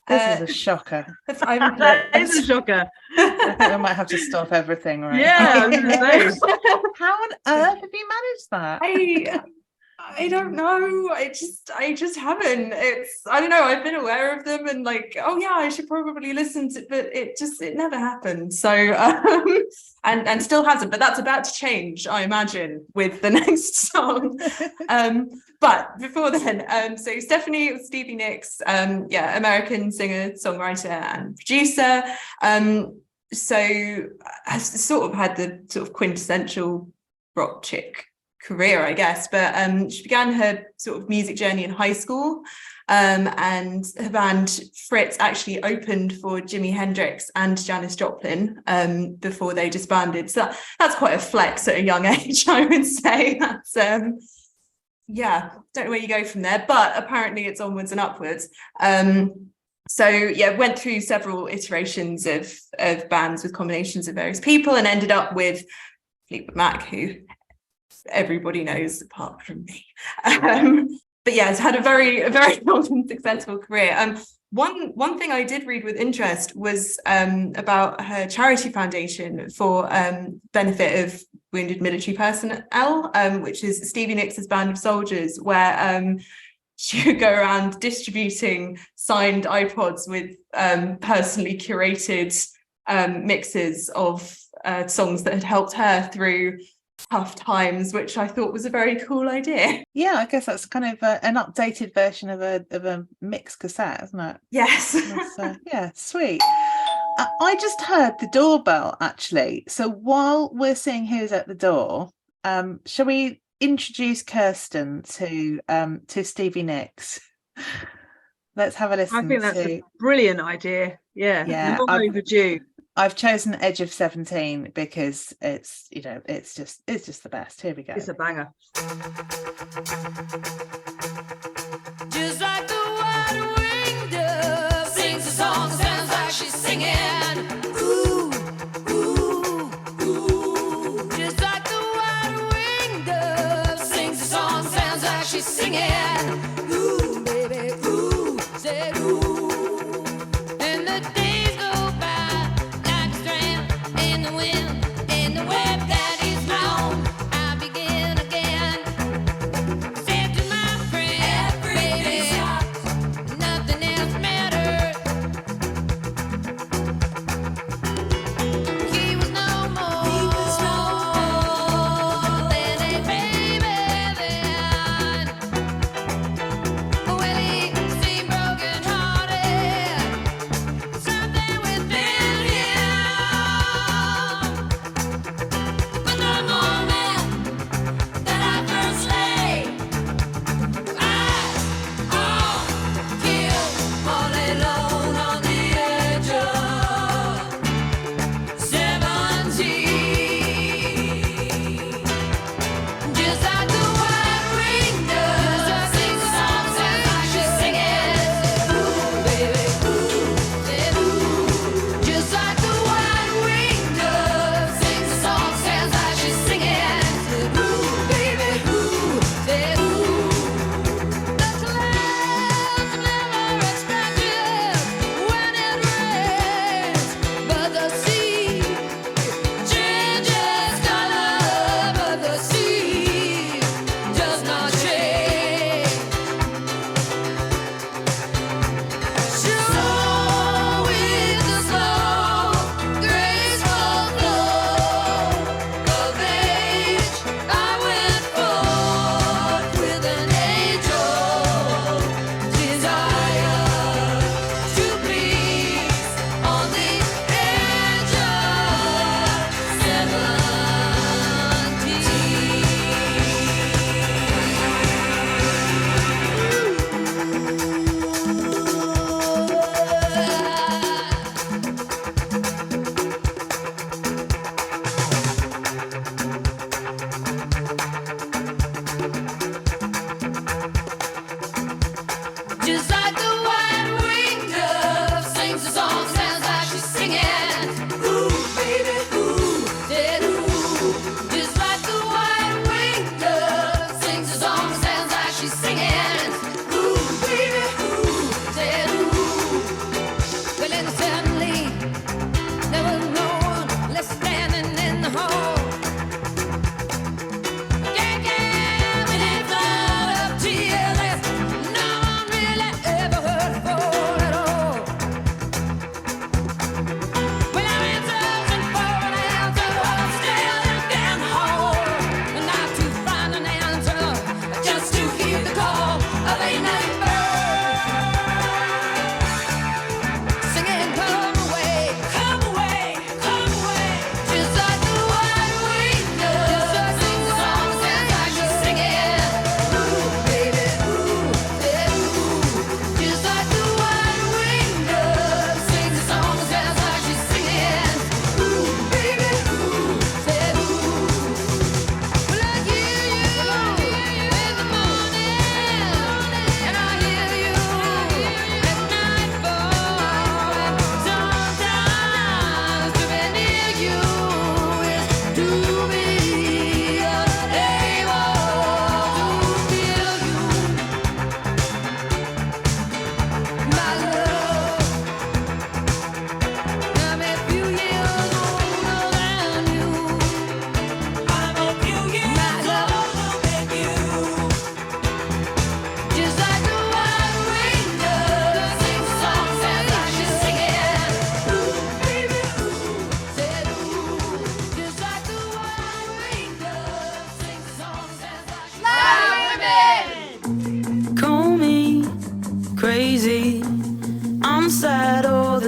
This is a shocker. It's a shocker. I think I might have to stop everything, right? Yeah, I was gonna say. How on earth have you managed that? I don't know. I just haven't. I don't know. I've been aware of them and like, oh yeah, I should probably listen to, but it never happened. So and still hasn't. But that's about to change, I imagine, with the next song. But before then, so Stevie Nicks, American singer, songwriter, and producer. So has sort of had the sort of quintessential rock chick career, I guess. But she began her sort of music journey in high school. And her band Fritz actually opened for Jimi Hendrix and Janis Joplin before they disbanded. So that's quite a flex at a young age, I would say. That's yeah, don't know where you go from there, but apparently it's onwards and upwards. So yeah, went through several iterations of bands with combinations of various people and ended up with Fleetwood Mac, who everybody knows apart from me. But yeah, it's had a very long and successful career. One thing I did read with interest was about her charity foundation for benefit of wounded military personnel, which is Stevie Nicks' Band of Soldiers, where she would go around distributing signed iPods with personally curated mixes of songs that had helped her through tough times, which I thought was a very cool idea. Yeah, I guess that's kind of an updated version of a mixed cassette, isn't it? Yes. Yeah, sweet. I just heard the doorbell, actually. So while we're seeing who's at the door, shall we introduce Kirsten to Stevie Nicks? Let's have a listen. I think that's a brilliant idea. Yeah, long overdue. I've chosen Edge of 17 because it's just the best. Here we go. It's a banger. Just like the wide-winged dove sings a song, sounds like she's singing. Ooh, ooh, ooh. Just like the wide-winged dove sings a song, sounds like she's singing. Ooh, baby, ooh, say ooh. And the days go by like a strand in the wind, in the web that is long. I begin again. Said to my friend, baby, nothing else matters. He was no more than a baby then. Well, he seemed broken hearted, something within him. But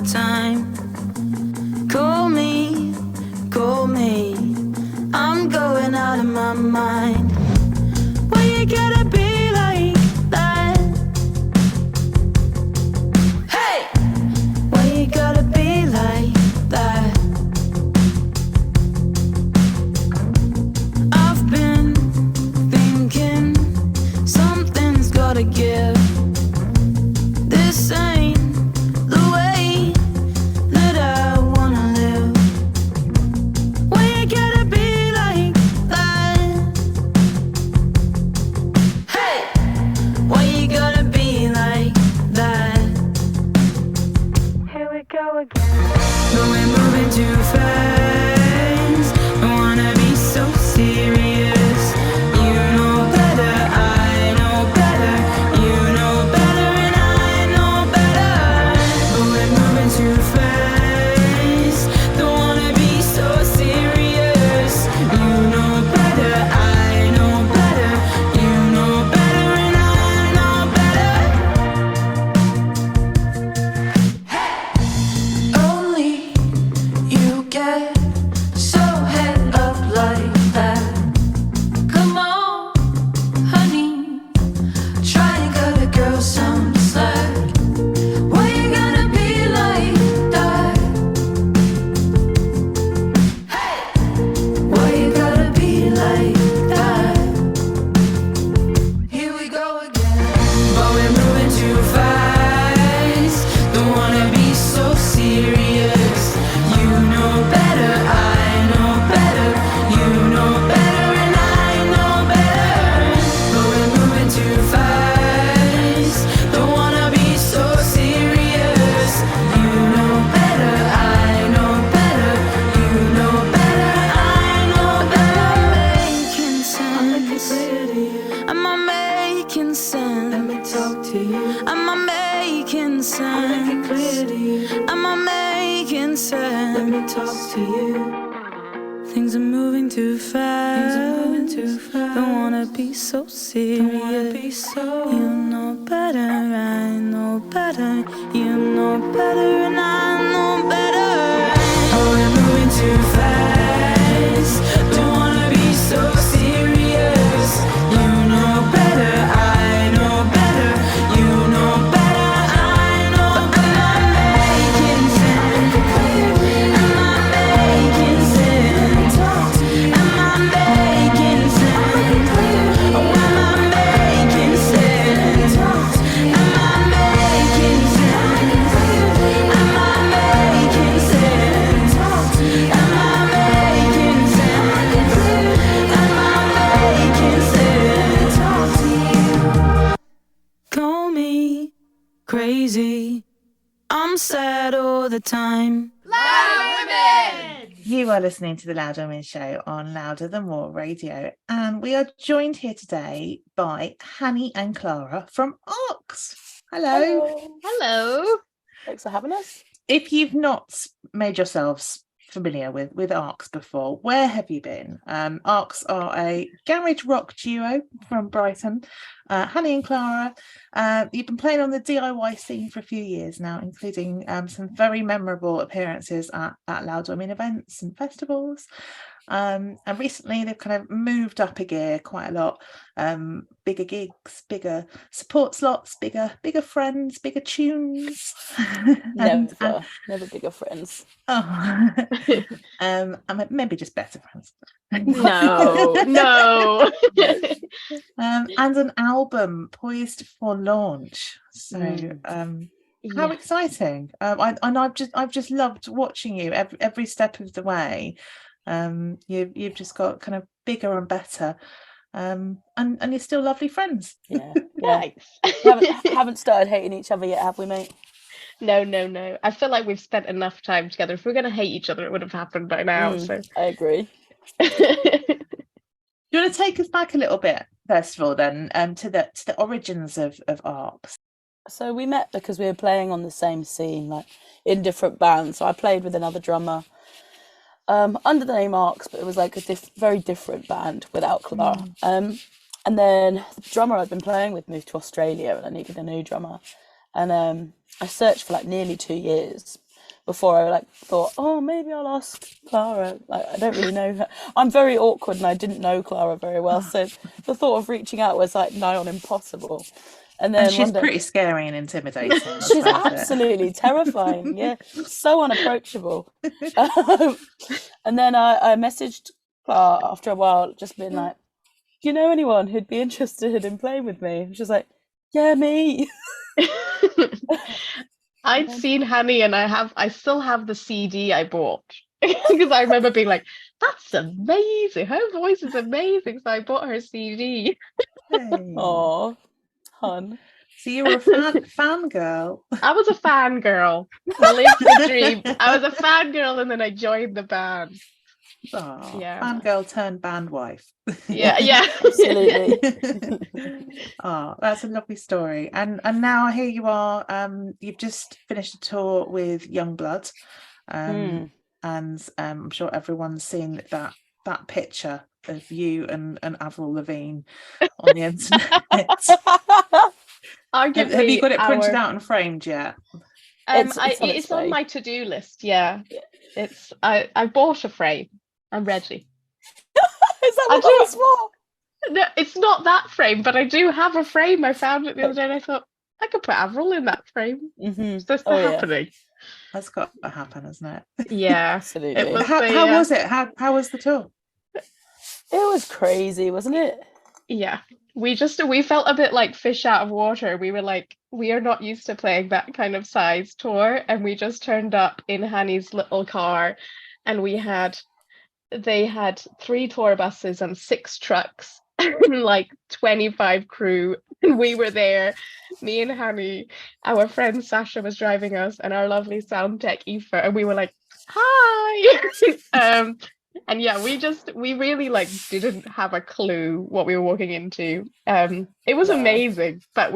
time. Call me, I'm going out of my mind. Why you gotta be like that? Hey! Why you gotta be like that? I've been thinking something's gotta give. This ain't the way that I wanna live. Why you gotta be like that? Hey! Why you gotta be like that? Here we go again. But we're moving too fast. I wanna be so serious. You know better, I know better. You know better and I know better. But we're moving too fast. Don't wanna be so serious. You know better, I know better. You know better and I know better. Only you get so head up like that. Come on, honey, try and cut a girl some slack. Why you gotta be like that? Hey! Why you gotta be like that? Here we go again. But we're moving too fast. Don't wanna be so serious. You know better, I know better. You know better and I know better. But we're moving too fast. Don't wanna be so serious. You know better, I know better. You know better, I know better. Making sense. Am I making sense? Let me talk to you. Am I making sense? Make it clear to you. Am I making sense? Let me talk to you. Things are moving too fast. Don't wanna be so serious. You know better, I know better. You know better and I know better. Oh, we're moving too fast. Don't wanna be so serious. You know better, I know better. You know better, I know better. Am I making sense? Am I making sense? Am I making sense? Oh, am I making sense? Am I making sense? Am I making sense? Am I making sense? Am I making sense? Call me crazy. I'm sad all the time. You are listening to the Loud Women Show on Louder Than More Radio, and we are joined here today by Hanni and Clara from ARXX. Hello. Hello. Thanks for having us. If you've not made yourselves familiar with ARXX before, where have you been? ARXX are a garage rock duo from Brighton. Hanni and Clara, you've been playing on the DIY scene for a few years now, including some very memorable appearances at Loud Women events and festivals. And recently they've kind of moved up a gear quite a lot. Bigger gigs, bigger support slots, bigger friends, bigger tunes. Never bigger friends. Oh, and maybe just better friends. No. And an album poised for launch. So, how exciting! I've just loved watching you every step of the way. You've just got kind of bigger and better, and you're still lovely friends. Yeah. Thanks. haven't started hating each other yet, have we, mate? No. I feel like we've spent enough time together. If we're going to hate each other, it would have happened by now. So I agree. Do you want to take us back a little bit, first of all, then, to the origins of ARXX? So we met because we were playing on the same scene, like in different bands. So I played with another drummer under the name ARXX, but it was like a very different band without Clara. And then the drummer I'd been playing with moved to Australia, and I needed a new drummer. And I searched for like nearly 2 years, before I like thought, oh, maybe I'll ask Clara. Like, I don't really know her. I'm very awkward and I didn't know Clara very well, so the thought of reaching out was like nigh on impossible. And then she's pretty scary and intimidating. She's absolutely terrifying. Yeah, so unapproachable. And then I messaged Clara after a while, just being like, do you know anyone who'd be interested in playing with me? And she's like, yeah, me. I'd seen Hanni, and I still have the CD I bought because I remember being like, that's amazing. Her voice is amazing. So I bought her CD. Oh, hun. So you were a fangirl. I was a fangirl. I lived the dream. I was a fangirl, and then I joined the band. Oh, yeah. Fangirl turned band wife. Yeah, absolutely. Oh, that's a lovely story. And now here you are. You've just finished a tour with Youngblood, and I'm sure everyone's seen that picture of you and Avril Lavigne on the internet. Have you got it printed out and framed yet? It's on my to-do list. Yeah, I bought a frame. I'm ready. Is that what that was for? No, it's not that frame, but I do have a frame. I found it the other day and I thought, I could put Avril in that frame. Is this happening? That's got to happen, hasn't it? Yeah, absolutely. How was it? How was the tour? It was crazy, wasn't it? Yeah. We felt a bit like fish out of water. We were like, we are not used to playing that kind of size tour. And we just turned up in Hanni's little car, and they had 3 tour buses and 6 trucks and like 25 crew. And we were there, me and Hanni, our friend Sasha was driving us, and our lovely sound tech Aoife, and we were like, hi. And yeah, we really like didn't have a clue what we were walking into. It was amazing, but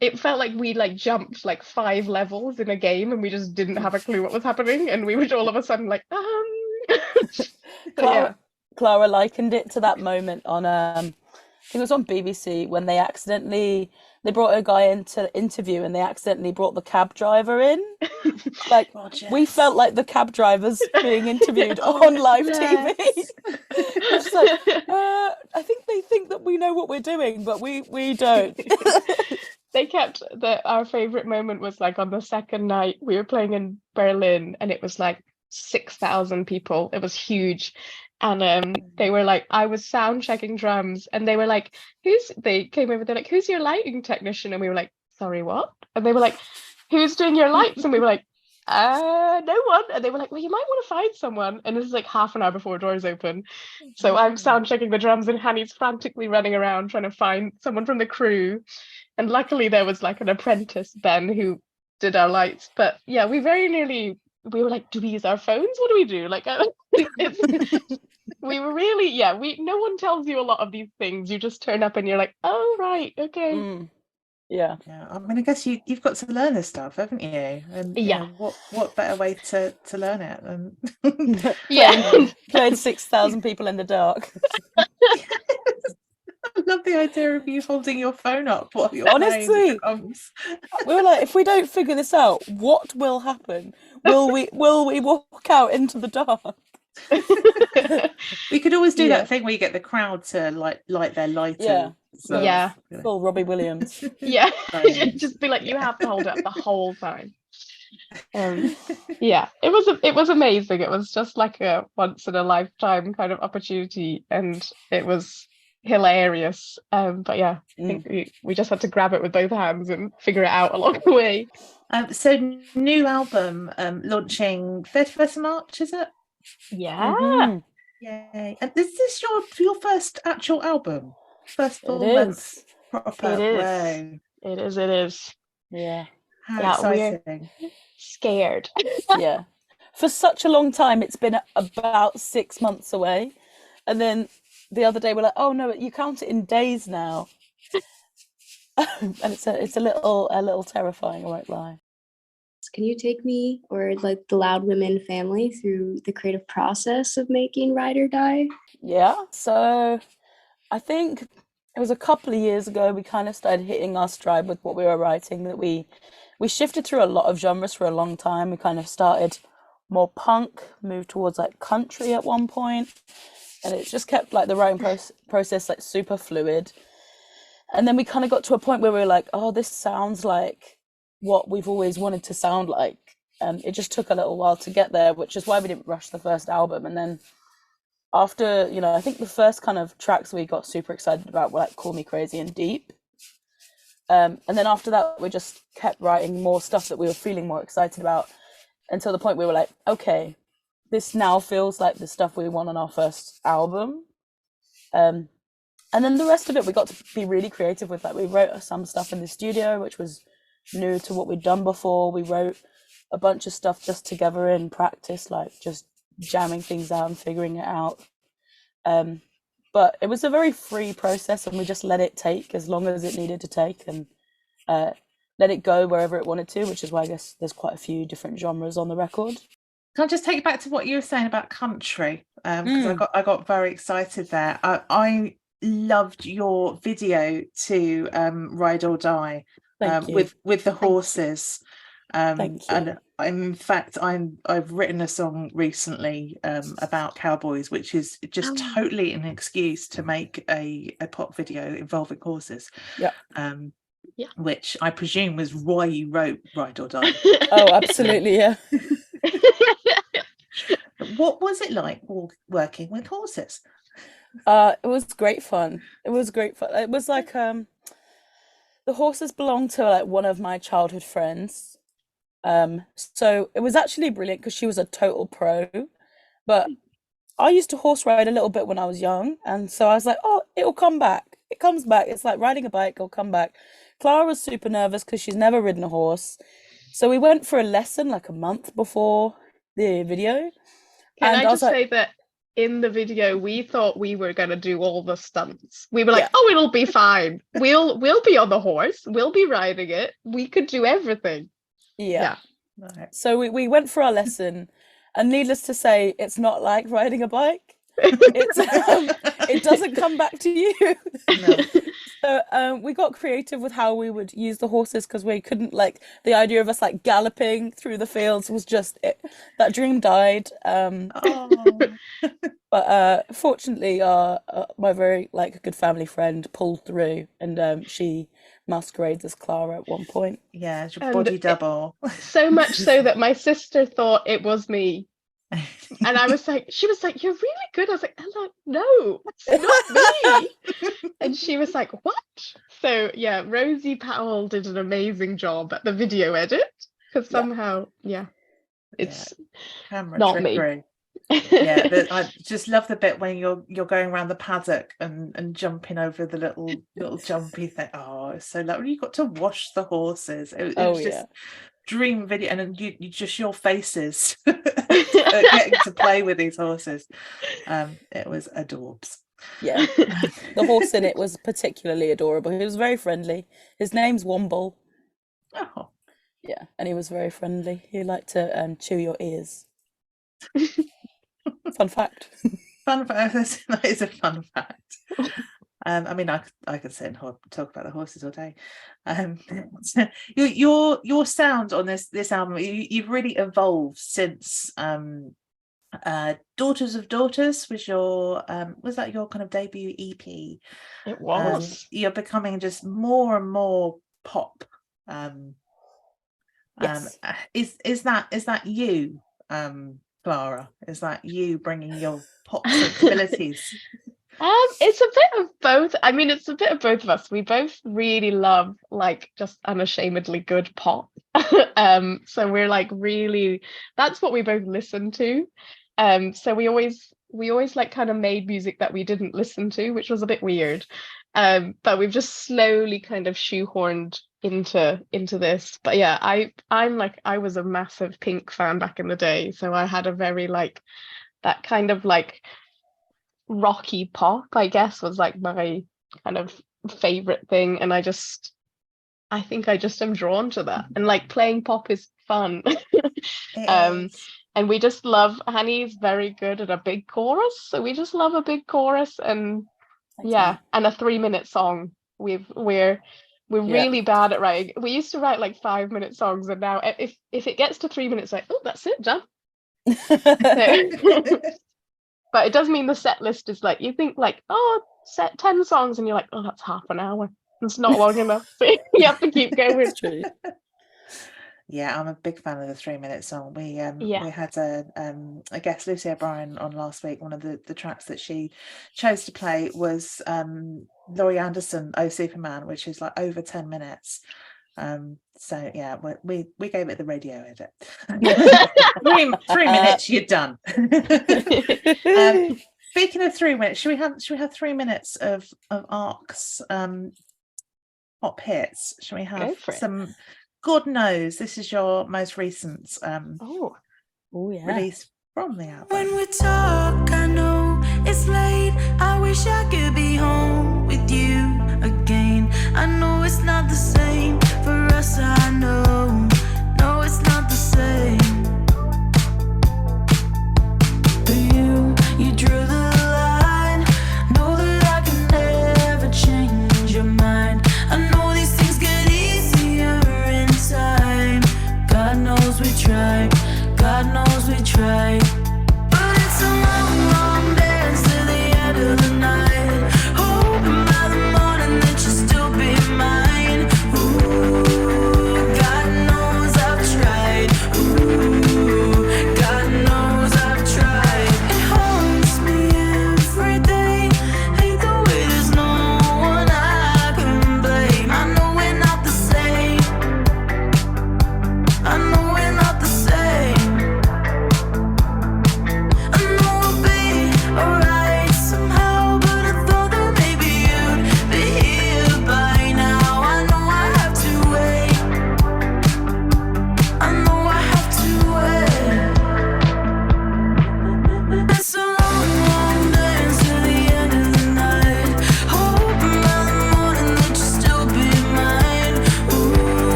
it felt like we like jumped like 5 levels in a game, and we just didn't have a clue what was happening, and we were all of a sudden like, Clara likened it to that moment on I think it was on BBC when they brought a guy in to interview, and they accidentally brought the cab driver in. Like, we felt like the cab drivers being interviewed on live TV. It's like, I think they think that we know what we're doing, but we don't. They kept our favorite moment was like on the second night we were playing in Berlin, and it was like 6,000 people. It was huge. And they were like, I was sound checking drums, and they were like, they came over, they're like, who's your lighting technician? And we were like, sorry, what? And they were like, who's doing your lights? And we were like, no one. And they were like, well, you might want to find someone. And this is like half an hour before doors open. So I'm sound checking the drums, and Hanni's frantically running around trying to find someone from the crew. And luckily there was like an apprentice, Ben, who did our lights. But yeah, we were like, do we use our phones? What do we do? Like, we were really, no one tells you a lot of these things. You just turn up and you're like, oh, right, okay. Yeah. I mean, I guess you've got to learn this stuff, haven't you? And you know, what better way to learn it than playing 6,000 people in the dark. I love the idea of you holding your phone up while you're honestly. We were like, if we don't figure this out, what will happen? Will we walk out into the dark? We could always do that thing where you get the crowd to light their lighter. Full Robbie Williams. Just be like, you have to hold it up the whole time. It was amazing. It was just like a once in a lifetime kind of opportunity, and it was hilarious. But yeah, I think we just had to grab it with both hands and figure it out along the way. So new album launching 31st of March, is it? Yeah. Yay. And is this your first actual album? First full length proper? It is. Yeah. How exciting. Scared. Yeah. For such a long time, it's been about 6 months away. And then the other day we're like, oh no, you count it in days now. And it's a little terrifying, I won't lie. Can you take me or like the Loud Women family through the creative process of making Ride or Die? Yeah, so I think it was a couple of years ago we kind of started hitting our stride with what we were writing, that we we shifted through a lot of genres for a long time. We kind of started more punk, moved towards like country at one point, and it just kept like the writing process like super fluid. And then we kind of got to a point where we were like, oh, this sounds like what we've always wanted to sound like. And it just took a little while to get there, which is why we didn't rush the first album. And then after, you know, I think the first kind of tracks we got super excited about were like Call Me Crazy and Deep. And then after that, we just kept writing more stuff that we were feeling more excited about until the point we were like, okay, this now feels like the stuff we want on our first album. And then the rest of it, we got to be really creative with. Like, we wrote some stuff in the studio, which was new to what we'd done before. We wrote a bunch of stuff just together in practice, like just jamming things out and figuring it out. But it was a very free process, and we just let it take as long as it needed to take, and let it go wherever it wanted to, which is why I guess there's quite a few different genres on the record. Can I just take you back to what you were saying about country? Because I got very excited there. I loved your video to Ride or Die with the horses. Thank you. And in fact, I've written a song recently about cowboys, which is just totally an excuse to make a pop video involving horses. Yeah. Which I presume was why you wrote Ride or Die. Oh, absolutely, yeah. What was it like working with horses? It was great fun. It was like the horses belonged to like one of my childhood friends. So it was actually brilliant because she was a total pro. But I used to horse ride a little bit when I was young, and so I was like, oh, it'll come back. It comes back. It's like riding a bike, it'll come back. Clara was super nervous because she's never ridden a horse. So we went for a lesson like a month before the video. Can I just say that in the video, we thought we were going to do all the stunts. We were like, oh, it'll be fine. We'll be on the horse. We'll be riding it. We could do everything. Yeah. So we went for our lesson, and needless to say, it's not like riding a bike. It doesn't come back to you. No. So we got creative with how we would use the horses, because we couldn't, like, the idea of us like galloping through the fields was just that dream died. But fortunately my very like good family friend pulled through, and she masquerades as Clara at one point. Yeah, it's your body double. So much so that my sister thought it was me. And she was like, you're really good. I was like, no, it's not me. And she was like, what? So yeah, Rosie Powell did an amazing job at the video edit, because somehow, it's camera not trickery. Me. Yeah, I just love the bit when you're going around the paddock and jumping over the little jumpy thing. Oh, it's so lovely. You got to wash the horses. It was just dream video, and then you just your faces getting to play with these horses. It was adorbs. Yeah, the horse in it was particularly adorable. He was very friendly. His name's Womble. Oh, yeah, and he was very friendly. He liked to chew your ears. Fun fact. Fun fact. That is a fun fact. I mean, I could sit and talk about the horses all day. Your sound on this album, you've really evolved since Daughters of Daughters was that your kind of debut EP? It was. You're becoming just more and more pop. Yes. Is that you, Clara? Is that you bringing your pop sensibilities? It's a bit of both. I mean, it's a bit of both of us. We both really love like just unashamedly good pop. So we're like really, that's what we both listen to. So we always like kind of made music that we didn't listen to, which was a bit weird. But we've just slowly kind of shoehorned into this. But yeah, I was a massive Pink fan back in the day, so I had a very like that kind of like rocky pop, I guess, was like my kind of favorite thing, and I think I just am drawn to that, and like playing pop is fun. And we just love, Hanni's very good at a big chorus, so we just love a big chorus, and and a 3-minute song. We're We're really bad at writing. We used to write like 5-minute songs, and now if it gets to 3 minutes, like, oh, that's it, done. But it does mean the set list is like, you think like, oh, set 10 songs, and you're like, oh, that's half an hour. It's not long enough. So you have to keep going. Yeah, I'm a big fan of the 3-minute song. We had a guest, Lucy O'Brien, on last week. One of the tracks that she chose to play was Laurie Anderson, Oh Superman, which is like over 10 minutes. So yeah, we gave it the radio edit. 3 minutes, you're done. Speaking of 3 minutes, should we have 3 minutes of ARXX pop hits? Should we have some? God knows, this is your most recent release from the album. When we talk, I know it's late. I wish I could be home with you again. I know it's not the same for us, I know. No, it's not the same. But you drew the line. Know that I can never change your mind. I know these things get easier in time. God knows we tried. God knows we tried. But it's a long, long day.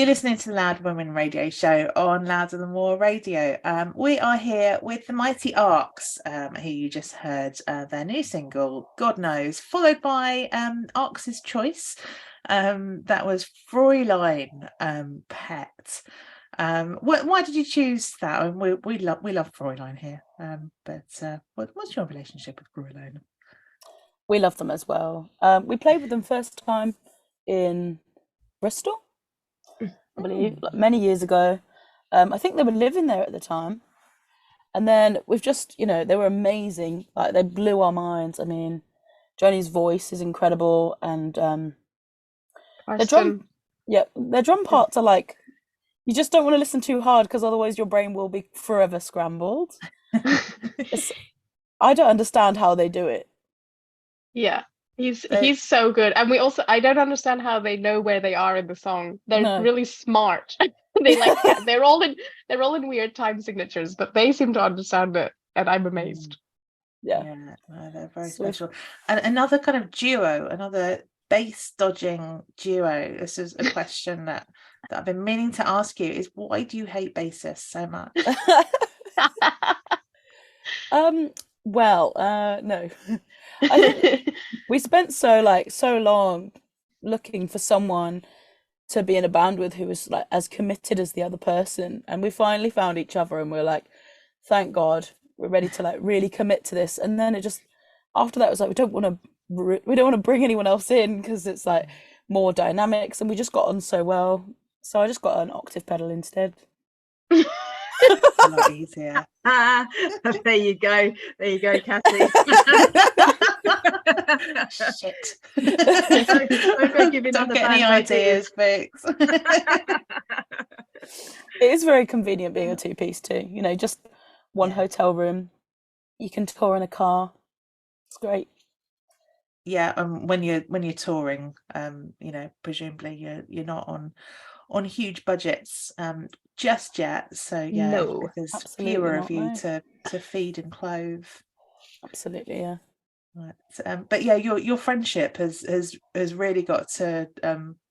You're listening to the Loud Women radio show on Louder Than More Radio. We are here with the mighty ARXX, who you just heard their new single, God Knows, followed by ARXX's choice. That was Fraulein, Pet. Why did you choose that? And we love Fraulein here. But what's your relationship with Fraulein? We love them as well. We played with them first time in Bristol, I believe, like many years ago. I think they were living there at the time. And then we've just, they were amazing. Like, they blew our minds. I mean, Joni's voice is incredible, and their drum parts are like, you just don't want to listen too hard because otherwise your brain will be forever scrambled. I don't understand how they do it. Yeah. He's so good, and I don't understand how they know where they are in the song. They're really smart. They're all in weird time signatures, but they seem to understand it, and I'm amazed. Yeah, they're very special. And another kind of duo, another bass dodging duo. This is a question that I've been meaning to ask you: is why do you hate bassists so much? No. I think we spent so long looking for someone to be in a band with who was like as committed as the other person, and we finally found each other, and we're like, thank God, we're ready to like really commit to this. And then it just, after that, it was like, we don't want to bring anyone else in because it's like more dynamics, and we just got on so well. So I just got an octave pedal instead. A lot easier. There you go, Cassie. Shit. Don't get any ideas, folks. It is very convenient being a two-piece too. Just one hotel room. You can tour in a car. It's great. Yeah, when you're touring, presumably you're not on huge budgets just yet. So yeah, no, there's absolutely fewer not, of you no. to feed and clothe. Absolutely, yeah. Right. But yeah, your friendship has really got to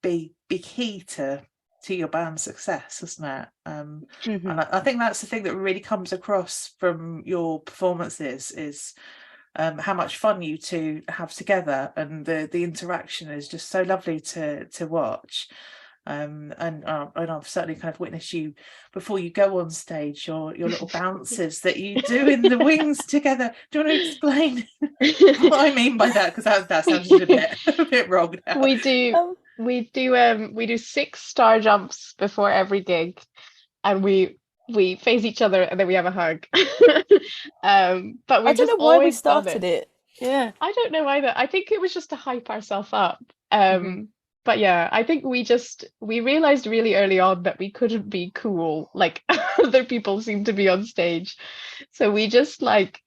be key to your band's success, hasn't it? And I think that's the thing that really comes across from your performances is how much fun you two have together, and the interaction is just so lovely to watch. And I've certainly kind of witnessed you before you go on stage, your little bounces that you do in the wings together. Do you want to explain what I mean by that? Because that sounds a bit wrong now. We do 6 star jumps before every gig, and we face each other, and then we have a hug. But I don't know why we started it. Yeah, I don't know either. I think it was just to hype ourselves up. But yeah, I think we realized really early on that we couldn't be cool like other people seem to be on stage. So we just led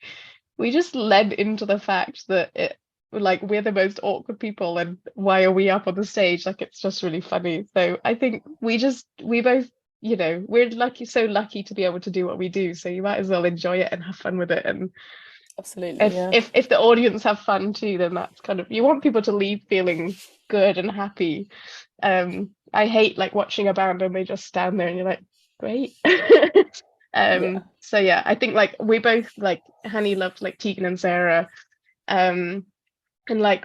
into the fact that we're the most awkward people, and why are we up on the stage? Like, it's just really funny. So I think we both, we're so lucky to be able to do what we do. So you might as well enjoy it and have fun with it. And absolutely, if the audience have fun too, then that's kind of, you want people to leave feeling good and happy. I hate watching a band and they just stand there and you're like, great. So yeah, I think we both Hanni loved Tegan and Sarah, and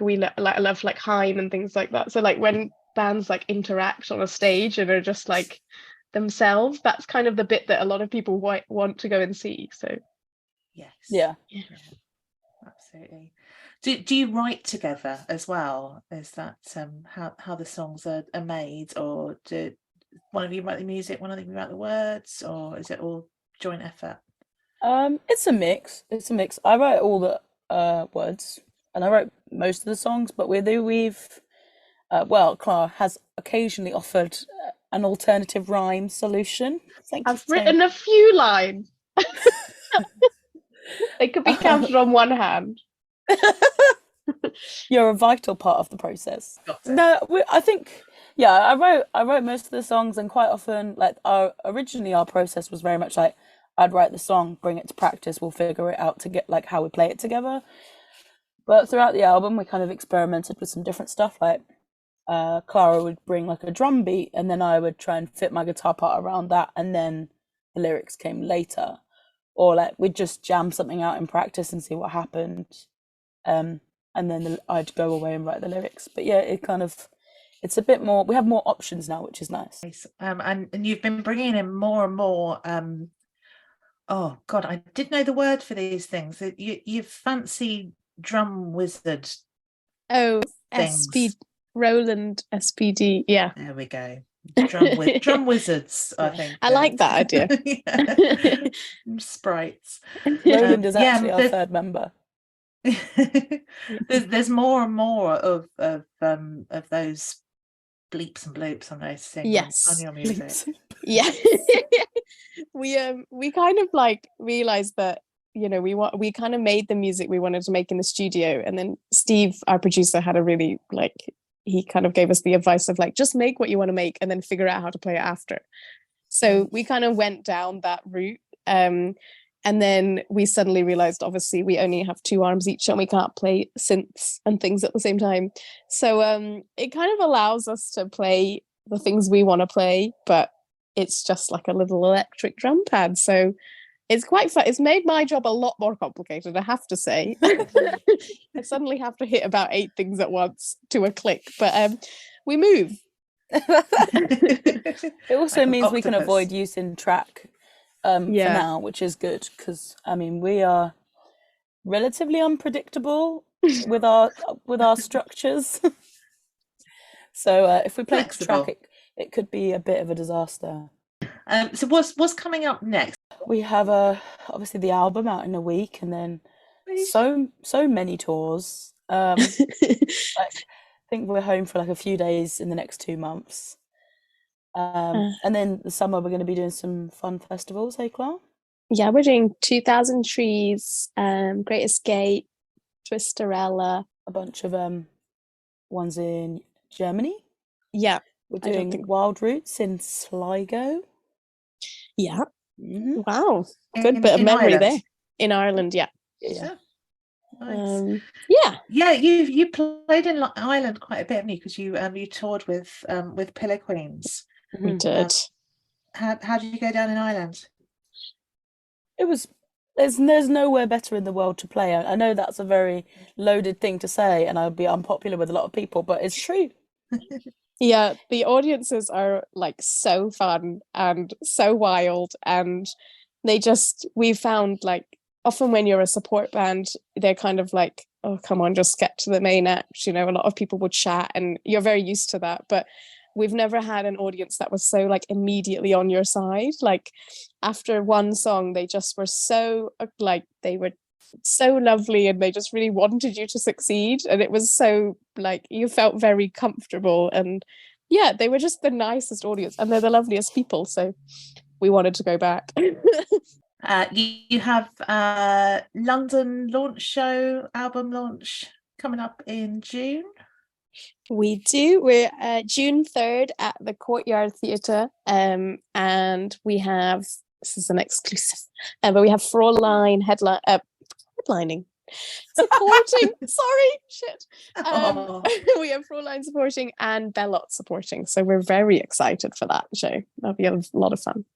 we love Haim and things like that. So when bands interact on a stage and are just themselves, that's kind of the bit that a lot of people want to go and see. So yes, yeah. Absolutely. Do you write together as well? Is that how the songs are made, or do one of you write the music, one of you write the words, or is it all joint effort? It's a mix. I write all the words, and I write most of the songs, but Clara has occasionally offered an alternative rhyme solution. I've written a few lines. They could be counted on one hand. You're a vital part of the process. No, I think, I wrote most of the songs, and quite often, originally our process was very much I'd write the song, bring it to practice, we'll figure it out to get how we play it together. But throughout the album, we kind of experimented with some different stuff. Clara would bring like a drum beat, and then I would try and fit my guitar part around that, and then the lyrics came later. Or like we'd just jam something out in practice and see what happened, and then I'd go away and write the lyrics. But yeah, it's a bit more, we have more options now, which is nice. And you've been bringing in more and more oh god, I did know the word for these things. You fancy drum wizard. Rowland SPD. Yeah, there we go. Drum wizards, I think. I like that idea. Sprites. Rowland is actually our third member. there's more and more of those bleeps and bloops on those things. Yes. On your music. Yeah. we kind of like realized that, you know, we kind of made the music we wanted to make in the studio, and then Steve, our producer, had a really he kind of gave us the advice of like, just make what you want to make and then figure out how to play it after. So we kind of went down that route. And then we suddenly realized, obviously, we only have 2 arms each and we can't play synths and things at the same time. So it kind of allows us to play the things we want to play, but it's just like a little electric drum pad. So it's quite fun. It's made my job a lot more complicated, I have to say. I suddenly have to hit about 8 things at once to a click, but we move. It also means we can avoid using track for now, which is good, because I mean we are relatively unpredictable with our structures. So if we play track, it could be a bit of a disaster. So what's coming up next? We have obviously the album out in a week, and then so many tours. I think we're home for like a few days in the next 2 months. And then the summer we're going to be doing some fun festivals. Hey, Clara? Yeah, we're doing 2000 Trees, Great Escape, Twisterella, a bunch of ones in Germany. Yeah, we're doing Wild Roots in Sligo. Yeah. Mm-hmm. Wow, good bit of memory there. In Ireland, yeah. Nice. Yeah. You played in Ireland quite a bit, haven't you? Because you toured with Pillar Queens. We did. How did you go down in Ireland? It was there's nowhere better in the world to play. I know that's a very loaded thing to say, and I'll be unpopular with a lot of people, but it's true. Yeah, the audiences are like so fun and so wild, and we found like often when you're a support band, they're kind of like, oh, come on, just get to the main act. You know, a lot of people would chat and you're very used to that. But we've never had an audience that was so like immediately on your side. Like after one song, they just were so like, they were so lovely and they just really wanted you to succeed. And it was so like, you felt very comfortable. And yeah, they were just the nicest audience and they're the loveliest people. So we wanted to go back. You have London launch show, album launch coming up in June. We do. We're June 3rd at the Courtyard Theatre, and we have, this is an exclusive, but we have Fraulein headlining, supporting. Sorry, shit. We have Fraulein supporting and Bellot supporting, so we're very excited for that show. That'll be a lot of fun.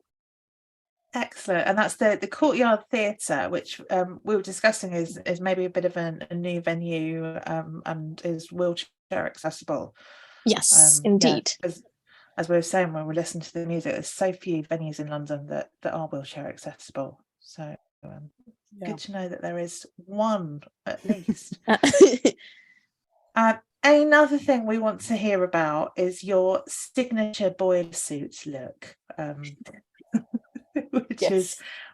Excellent. And that's the Courtyard Theatre, which we were discussing is maybe a bit of a new venue and is wheelchair accessible. Yes, indeed. Yeah, as we were saying when we listened to the music, there's so few venues in London that are wheelchair accessible. So good to know that there is one at least. Another thing we want to hear about is your signature boiler suit look.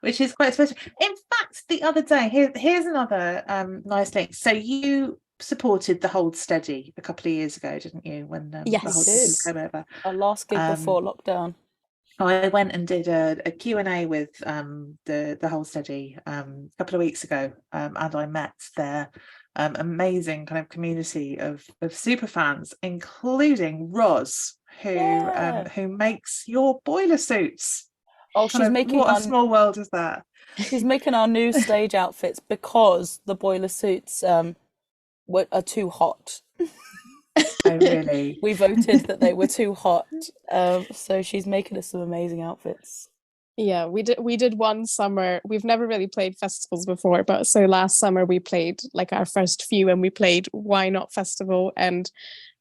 Which is quite special. In fact, the other day, here's another nice link. So you supported the Hold Steady a couple of years ago, didn't you? When yes, the Hold Steady came over. Our last gig before lockdown. I went and did a Q&A with the Hold Steady a couple of weeks ago, and I met their amazing kind of community of super fans, including Roz, who makes your boiler suits. Oh, she's making what a small world is that? She's making our new stage outfits because the boiler suits are too hot. really. We voted that they were too hot. So she's making us some amazing outfits. Yeah, we did one summer. We've never really played festivals before, but so last summer we played like our first few, and we played Why Not Festival, and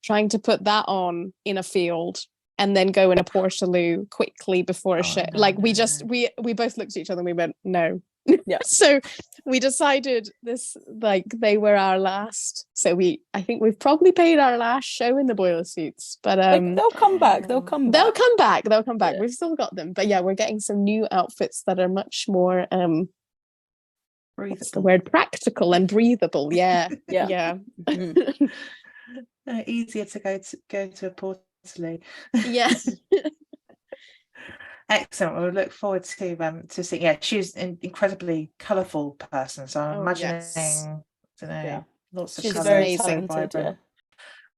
trying to put that on in a field and then go in a Portaloo quickly before a show. No, like we both looked at each other and we went, no. Yeah. So we decided this, like, they were our last. So I think we've probably played our last show in the boiler suits, but they'll come back. They'll come back. Yeah. We've still got them, but yeah, we're getting some new outfits that are much more what's the word, practical and breathable. Yeah. Yeah. Mm-hmm. Easier to go to a Portaloo. Yeah. Excellent. We'll look forward to seeing. Yeah, she's an incredibly colourful person. So I'm imagining, lots of she's colours. very amazing. talented,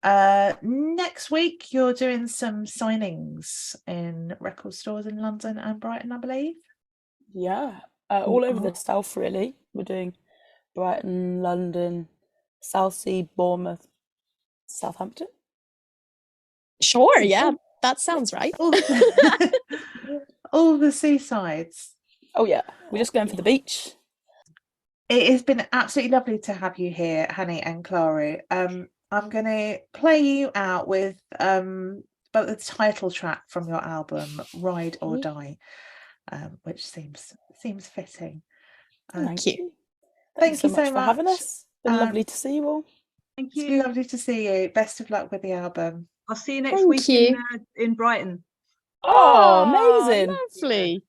yeah. Next week, you're doing some signings in record stores in London and Brighton, I believe. Yeah, all over the south, really. We're doing Brighton, London, Southsea, Bournemouth, Southampton. Sure, yeah, that sounds right. All the seasides. Oh yeah, we're just going for the beach. It has been absolutely lovely to have you here, Hanni and Clara. I'm going to play you out with the title track from your album, Ride or Die, which seems fitting. Thank you. Thank you so much for having us. It's been lovely to see you all. Thank you. It's lovely to see you. Best of luck with the album. I'll see you next week in Brighton. Oh, amazing. Lovely.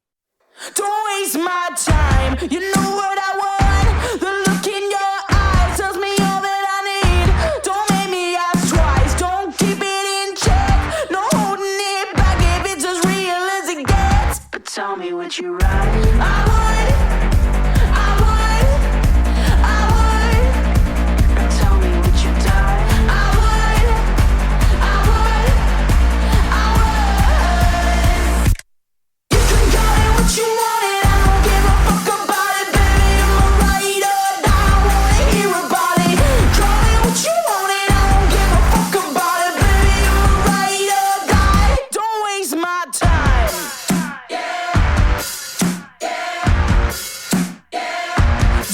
Don't waste my time. You know what I want. The look in your eyes tells me all that I need. Don't make me ask twice. Don't keep it in check. No holding it back if it's as real as it gets. But tell me what you write. Tell me what you die. You want it, I don't give a fuck about it, baby. I'm a ride or die, I wanna hear about it. Call it what you want it, I don't give a fuck about it, baby. I'm a ride or die. Don't waste my time.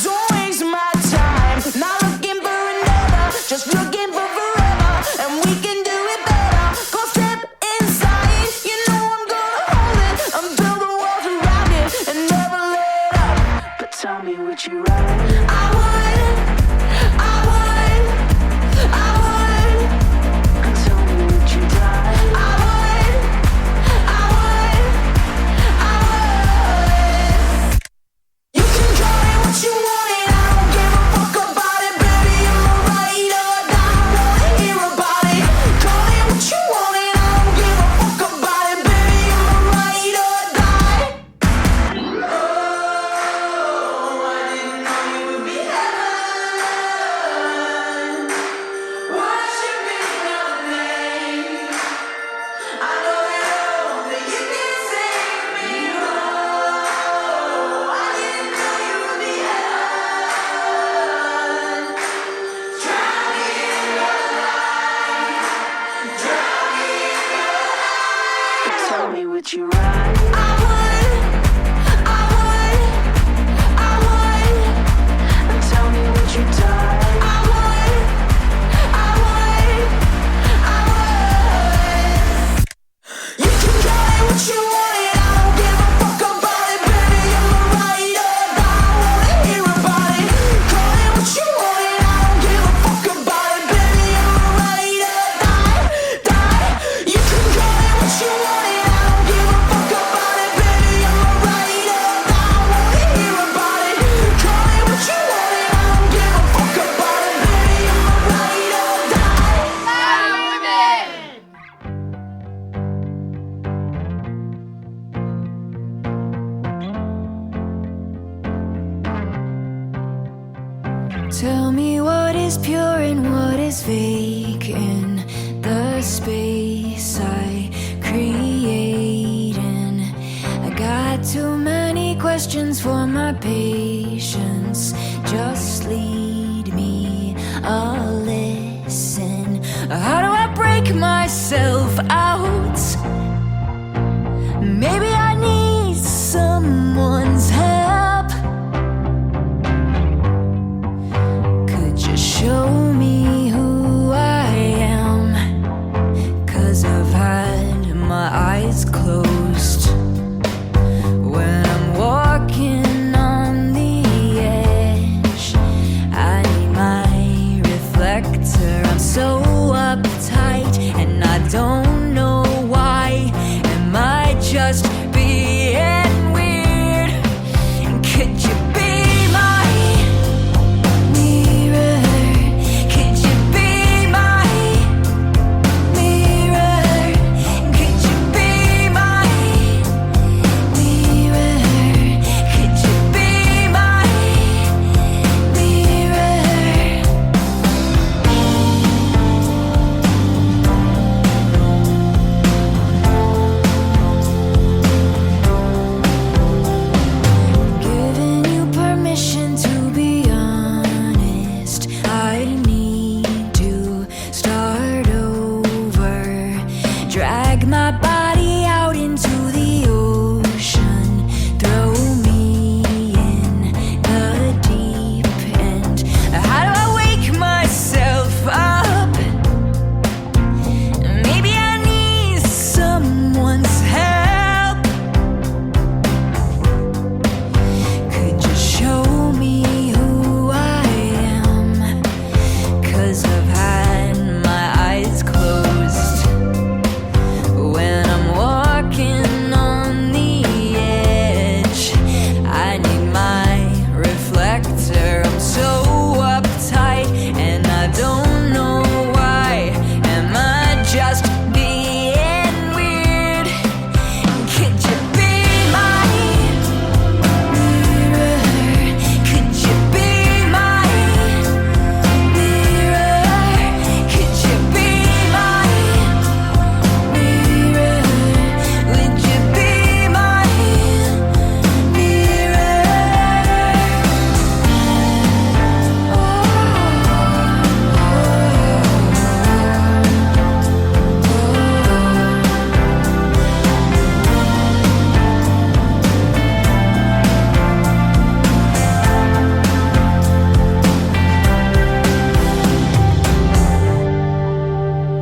Don't waste my time. Not looking for another, just looking for forever, and we can do it better. Go step inside, you know I'm gonna hold it until the walls around it and never let up. But tell me what you write. And tell me what you die. You can call it what you want it, I don't give a fuck about it, baby. I'm a ride or die, I wanna hear about it. Call it what you want it, I don't give a fuck about it, baby. I'm a ride or die. Oh, I didn't know you would be heaven. Worshipping your name. I know it all, that you can save me. Oh, I didn't know you would be heaven. Drowning in your light. Drowning in your light. Tell me what you write. And tell me what you die. You can call it what you want it, I don't give a fuck about it, baby. I'm a ride or die, I wanna hear about it. Call it what you want it, I don't give a fuck about it, baby. I'm a ride or die. You can call it what you want it, I don't give a fuck about it, baby. I'm a ride or die, I wanna hear about it. Call it what you want it, I don't give a fuck about it, baby. I'm a ride or die. Tell me what is pure and what is fake in the space I create. And I got too many questions for my patience. Just lead me a listen. How do I break wake myself out. Maybe I need someone's help. Could you show me who I am? 'Cause I've had my eyes closed when I'm walking on the edge. I need my reflector. I'm so uptight and I don't know why. Am I just being weird? Could you be my mirror? Could you be my mirror? Could you be my mirror? Could you be my mirror? Giving you permission to be honest. I need to start over. Drag my body out into the ocean. Throw me in the deep end. How do I wake myself up? Maybe I need someone's help. Could you show me who I am? 'Cause I've had my eyes closed when I'm walking on the edge. I need my reflector. I'm so uptight and I don't know why. Am I just being weird? Could you be my mirror? Could you be my mirror? Could you be my mirror? Would you be my mirror?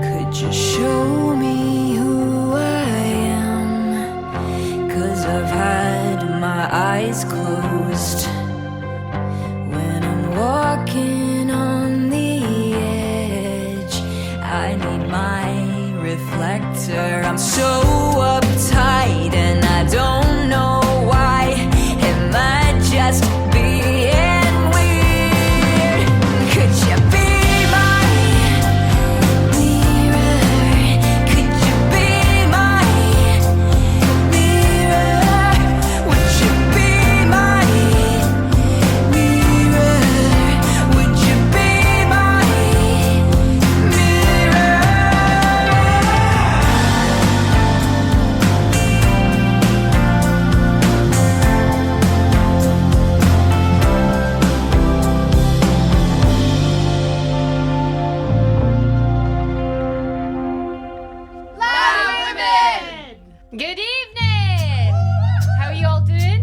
Could you show me who I am? 'Cause I've had my eyes closed when I'm walking on the edge. I need my reflector. I'm so uptight and I don't know why. Am I just being weird? Could you be my mirror? Could you be my mirror? Would you be my mirror? Would you be my mirror? Good evening! How are you all doing?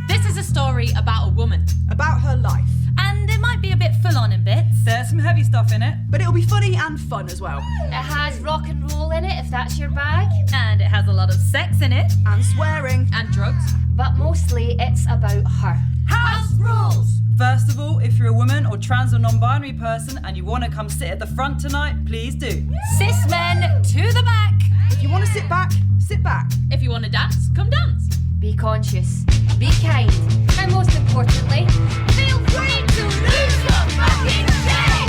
This is a story about a woman. About her life. And it might be a bit full on in bits. There's some heavy stuff in it, but it'll be funny and fun as well. It has rock and roll in it, if that's your bag. And it has a lot of sex in it. And swearing. And drugs. But mostly it's about her. House rules! First of all, if you're a woman or trans or non-binary person and you want to come sit at the front tonight, please do. Cis men to the back. If you want to sit back, sit back. If you want to dance, come dance. Be conscious, be kind, and most importantly, feel free to lose your fucking shit!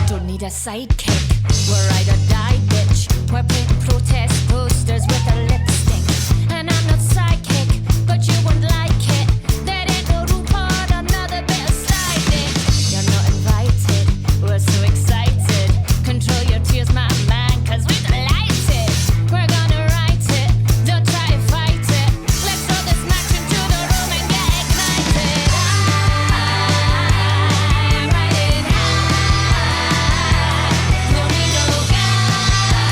Don't need a sidekick, we're ride or die, bitch. We're painting protest posters with a lipstick. And I'm not psychic, but you won't like it. There ain't no room for another bit of siding. You're not invited, we're so excited. Control your tears, my man, 'cause we're delighted. We're gonna write it, don't try to fight it. Let's throw this match into the room and get ignited. I'm riding high, no need no guide.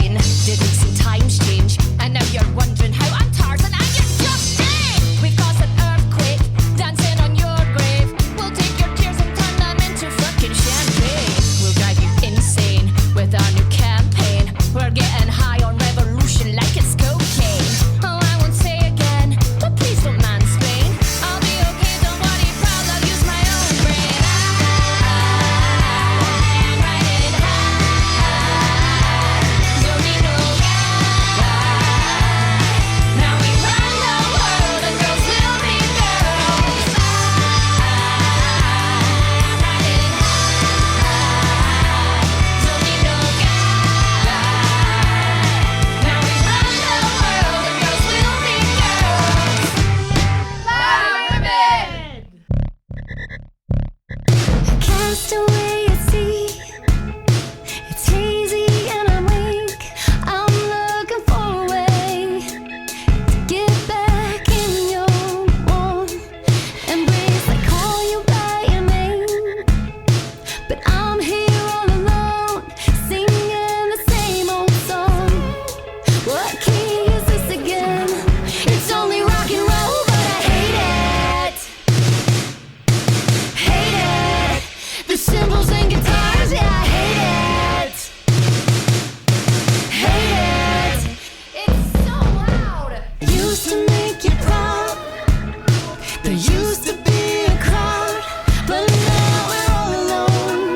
brain. Didn't see times change, and now you're wondering how I'm Tarzan and you're just dead. We've caused an earthquake, dancing on your grave. We'll take your tears and turn them into fucking champagne. We'll drive you insane with our new campaign. We're getting high on revolution like it's cocaine. Oh, I won't say again, but please don't mansplain. I'll be okay, don't worry, proud, I'll use my own brain. I'm riding high, don't need no guide. Now we run the world and girls will be girls. I'm riding high, don't need no guide. Now we run the world and girls will be girls. Loud women! Cast away at sea. It's hazy and I'm weak. I'm looking for a way to get back in your warm embrace. I call you by your name, but I'm here all alone, singing the same old song. What key is this again? It's only rock and roll, but I hate it. Hate it. The cymbals and guitars, yeah, I hate it. Hate it. It's so loud. Used to make you proud. There used to be a crowd, but now we're all alone.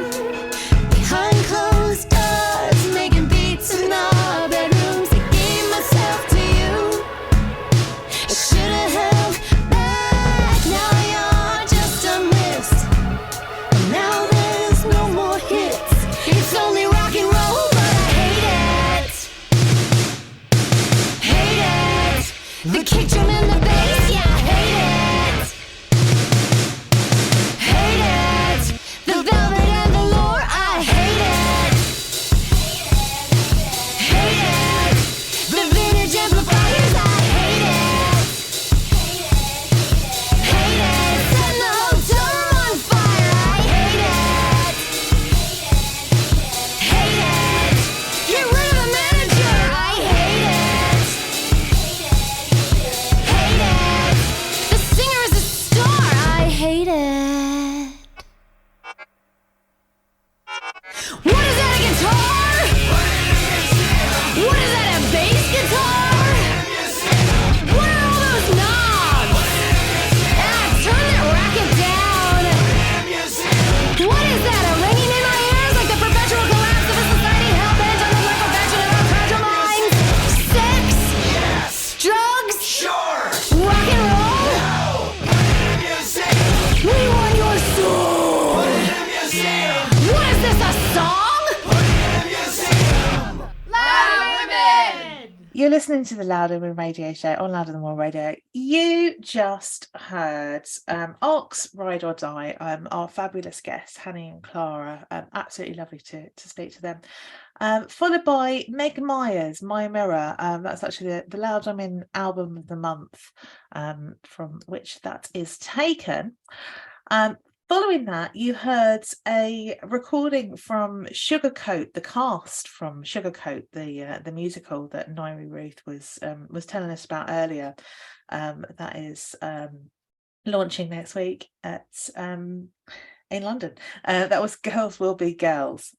Behind closed doors, making beats in our bedrooms. I gave myself to you. I should've held back. Now you're just a mist. And now there's no more hits. It's only rock and roll, but I hate it. Hate it. The kick drum and the bass, yeah, I hate it. Hate it. The velvet and the lore, I hate it. Hate it. The vintage amplifiers, I hate it. Hate it. Setting the whole dome on fire, I hate it. Hate it. Get rid of the manager, I hate it. Hate it. The singer is a star, I hate it. What is that, a guitar? What is that, a bass guitar? What are all those knobs? Turn that racket down. What is that, a ringing in my ears like the perpetual collapse of a society hell-bent on the liquefaction of our fragile minds? Sex? Drugs? Rock and roll? We want your soul. What is this, a song? Loud women! You're listening to the Loud Women Radio Show on Louder Than More Radio. You just heard ARXX, Ride or Die, our fabulous guests, Hanni and Clara. Absolutely lovely to speak to them. Followed by Meg Myers, My Mirror. That's actually the Loud Women album of the month, from which that is taken. Following that, you heard a recording from Sugarcoat, the cast from Sugarcoat, the musical that Ngaire Ruth was telling us about earlier. That is launching next week in London. That was Girls Will Be Girls.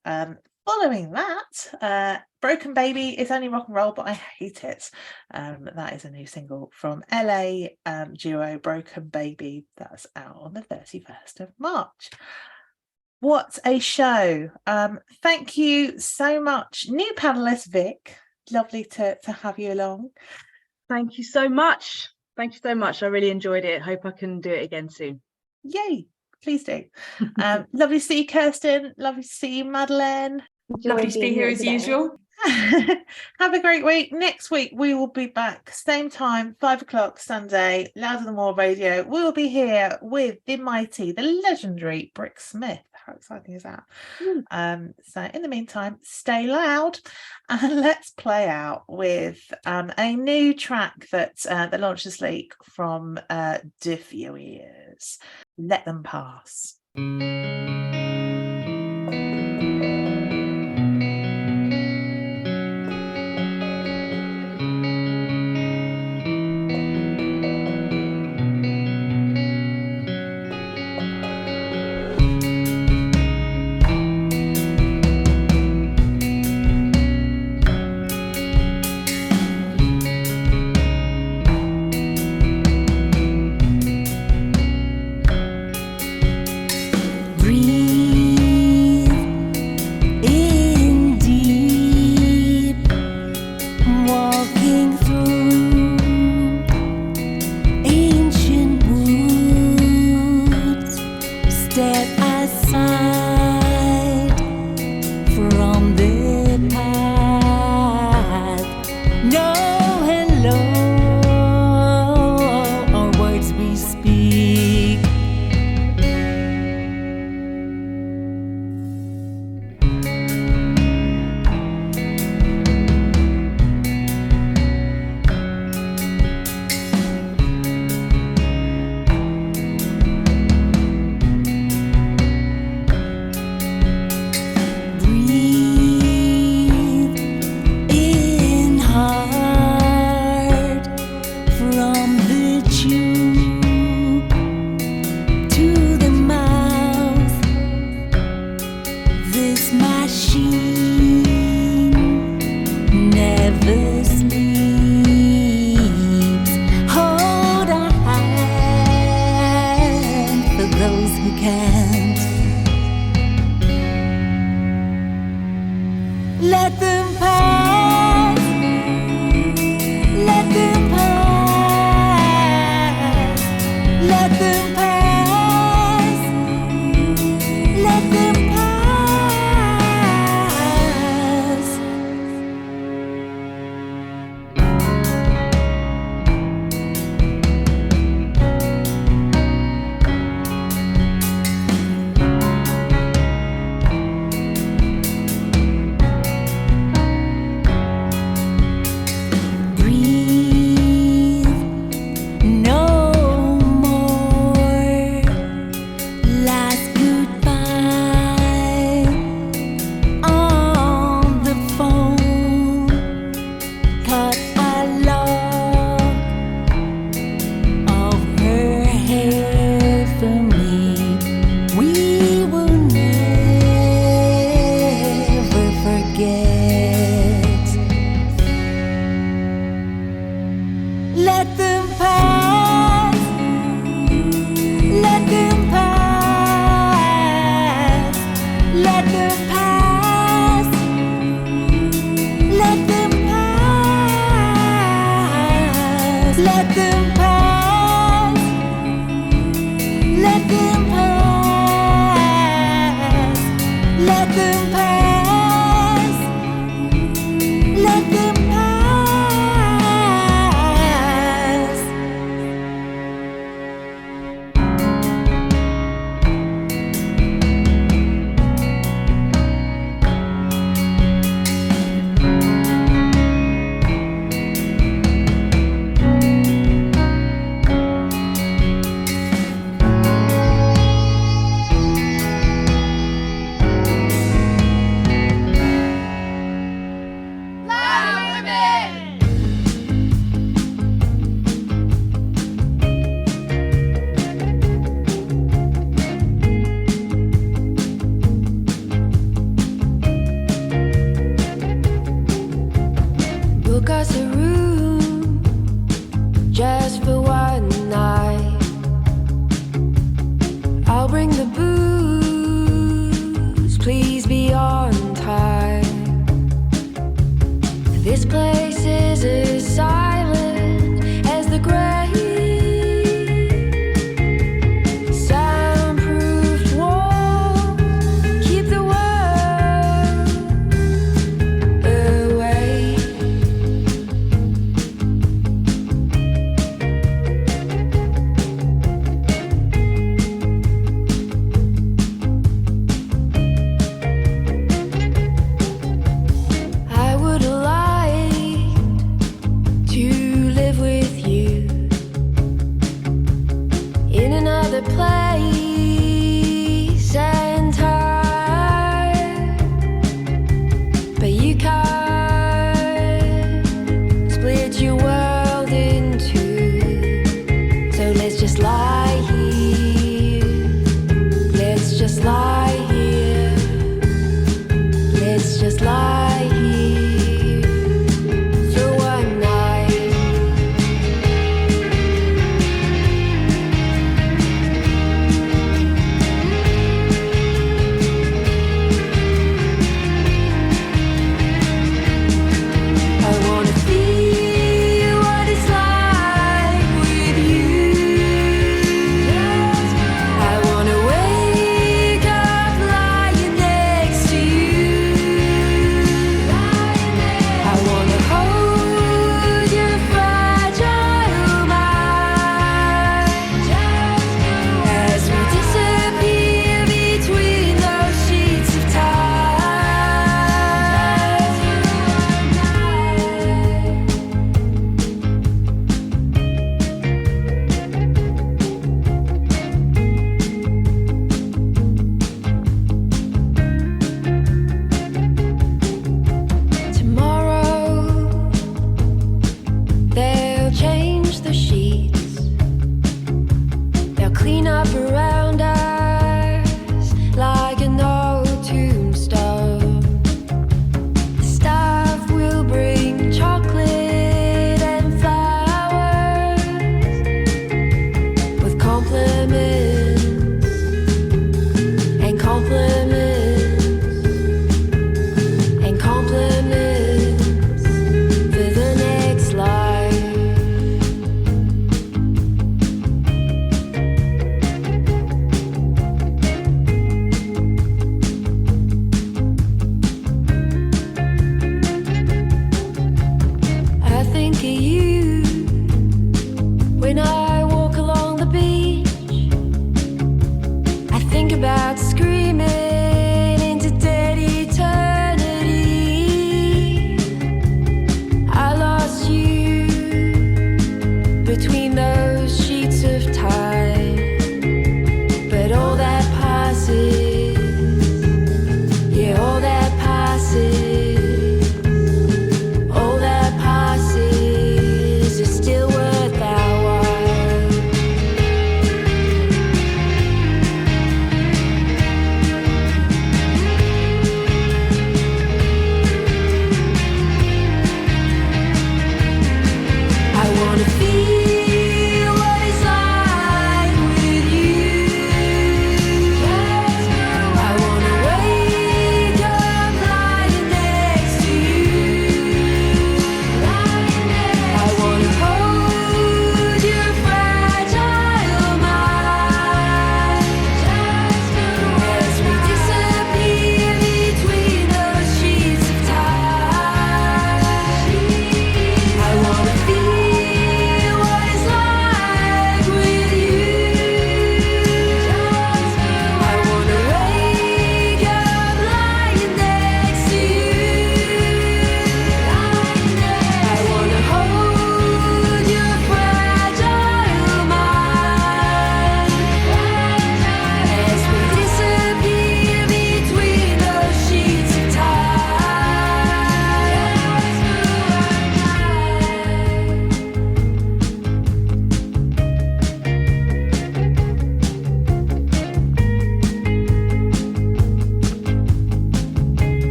Following that, Broken Baby is only rock and roll, but I hate it. That is a new single from LA duo Broken Baby. That's out on the 31st of March. What a show. Thank you so much. New panelist Vic. Lovely to have you along. Thank you so much. Thank you so much. I really enjoyed it. Hope I can do it again soon. Yay. Please do. Lovely to see you, Kirsten. Lovely to see you, Madeline. Lovely to be here as usual. Have a great week. Next week we will be back same time, 5 o'clock Sunday, Louder Than More Radio. We will be here with the mighty, the legendary Brick Smith. How exciting is that? So in the meantime, stay loud and let's play out with a new track that launched this week from Diffusers. Let Them Pass. Let them pass. Let them pass. Let them pass. Let them pass. Book us a room just for one night. I'll bring the booze, please be on time. This place is as silent as the grave. Soundproofed walls keep the world away. I would have liked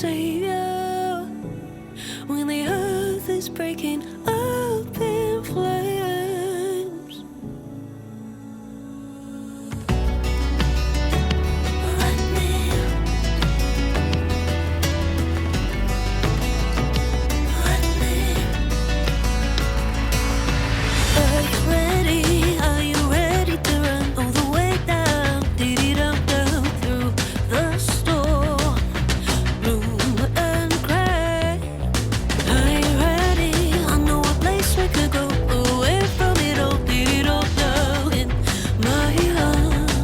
savior when the earth is breaking up in flames. Are you ready to run all the way down, down through the storm, bloom and crack? Are you ready? I know a place we could go away from it all down in my arms.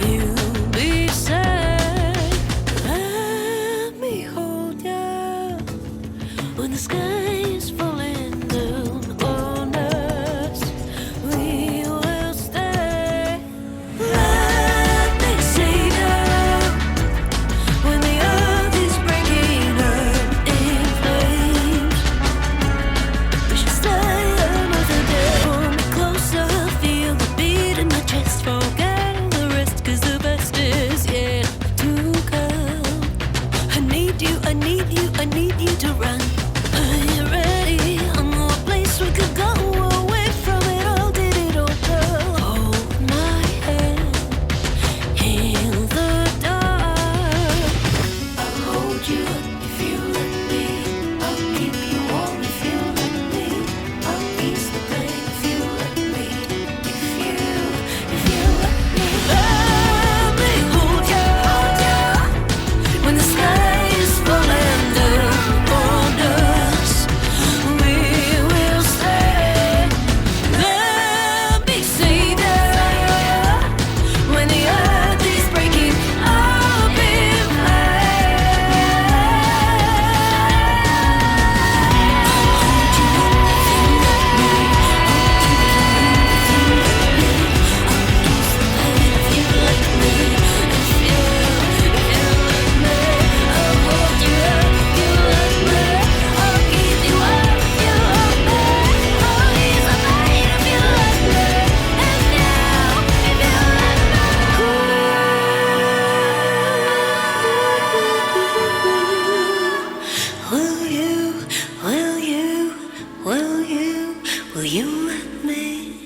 You'll be safe. Let me hold you when the sky is falling down on us. We will stay. Let me save you when the earth is breaking up in flames. We should stay another day. Pull me closer, feel the beat in my chest. Forget all the rest, 'cause the best is yet to come. I need you, I need you, I need you to run. Are you ready? I know a place we could go away from it all, did it all go. Hold my hand in the dark. I'll hold you if you let me. I'll keep you warm if you let me. I'll ease the pain if you let me. If you let me. Let me hold you when the sky is falling down on us. We will stay. Let me save you when the earth is breaking up in Will you let me?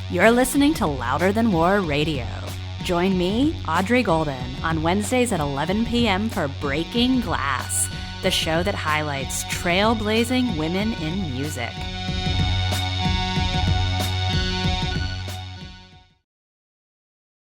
You're listening to Louder Than War Radio. Join me, Audrey Golden, on Wednesdays at 11 p.m. for Breaking Glass, the show that highlights trailblazing women in music.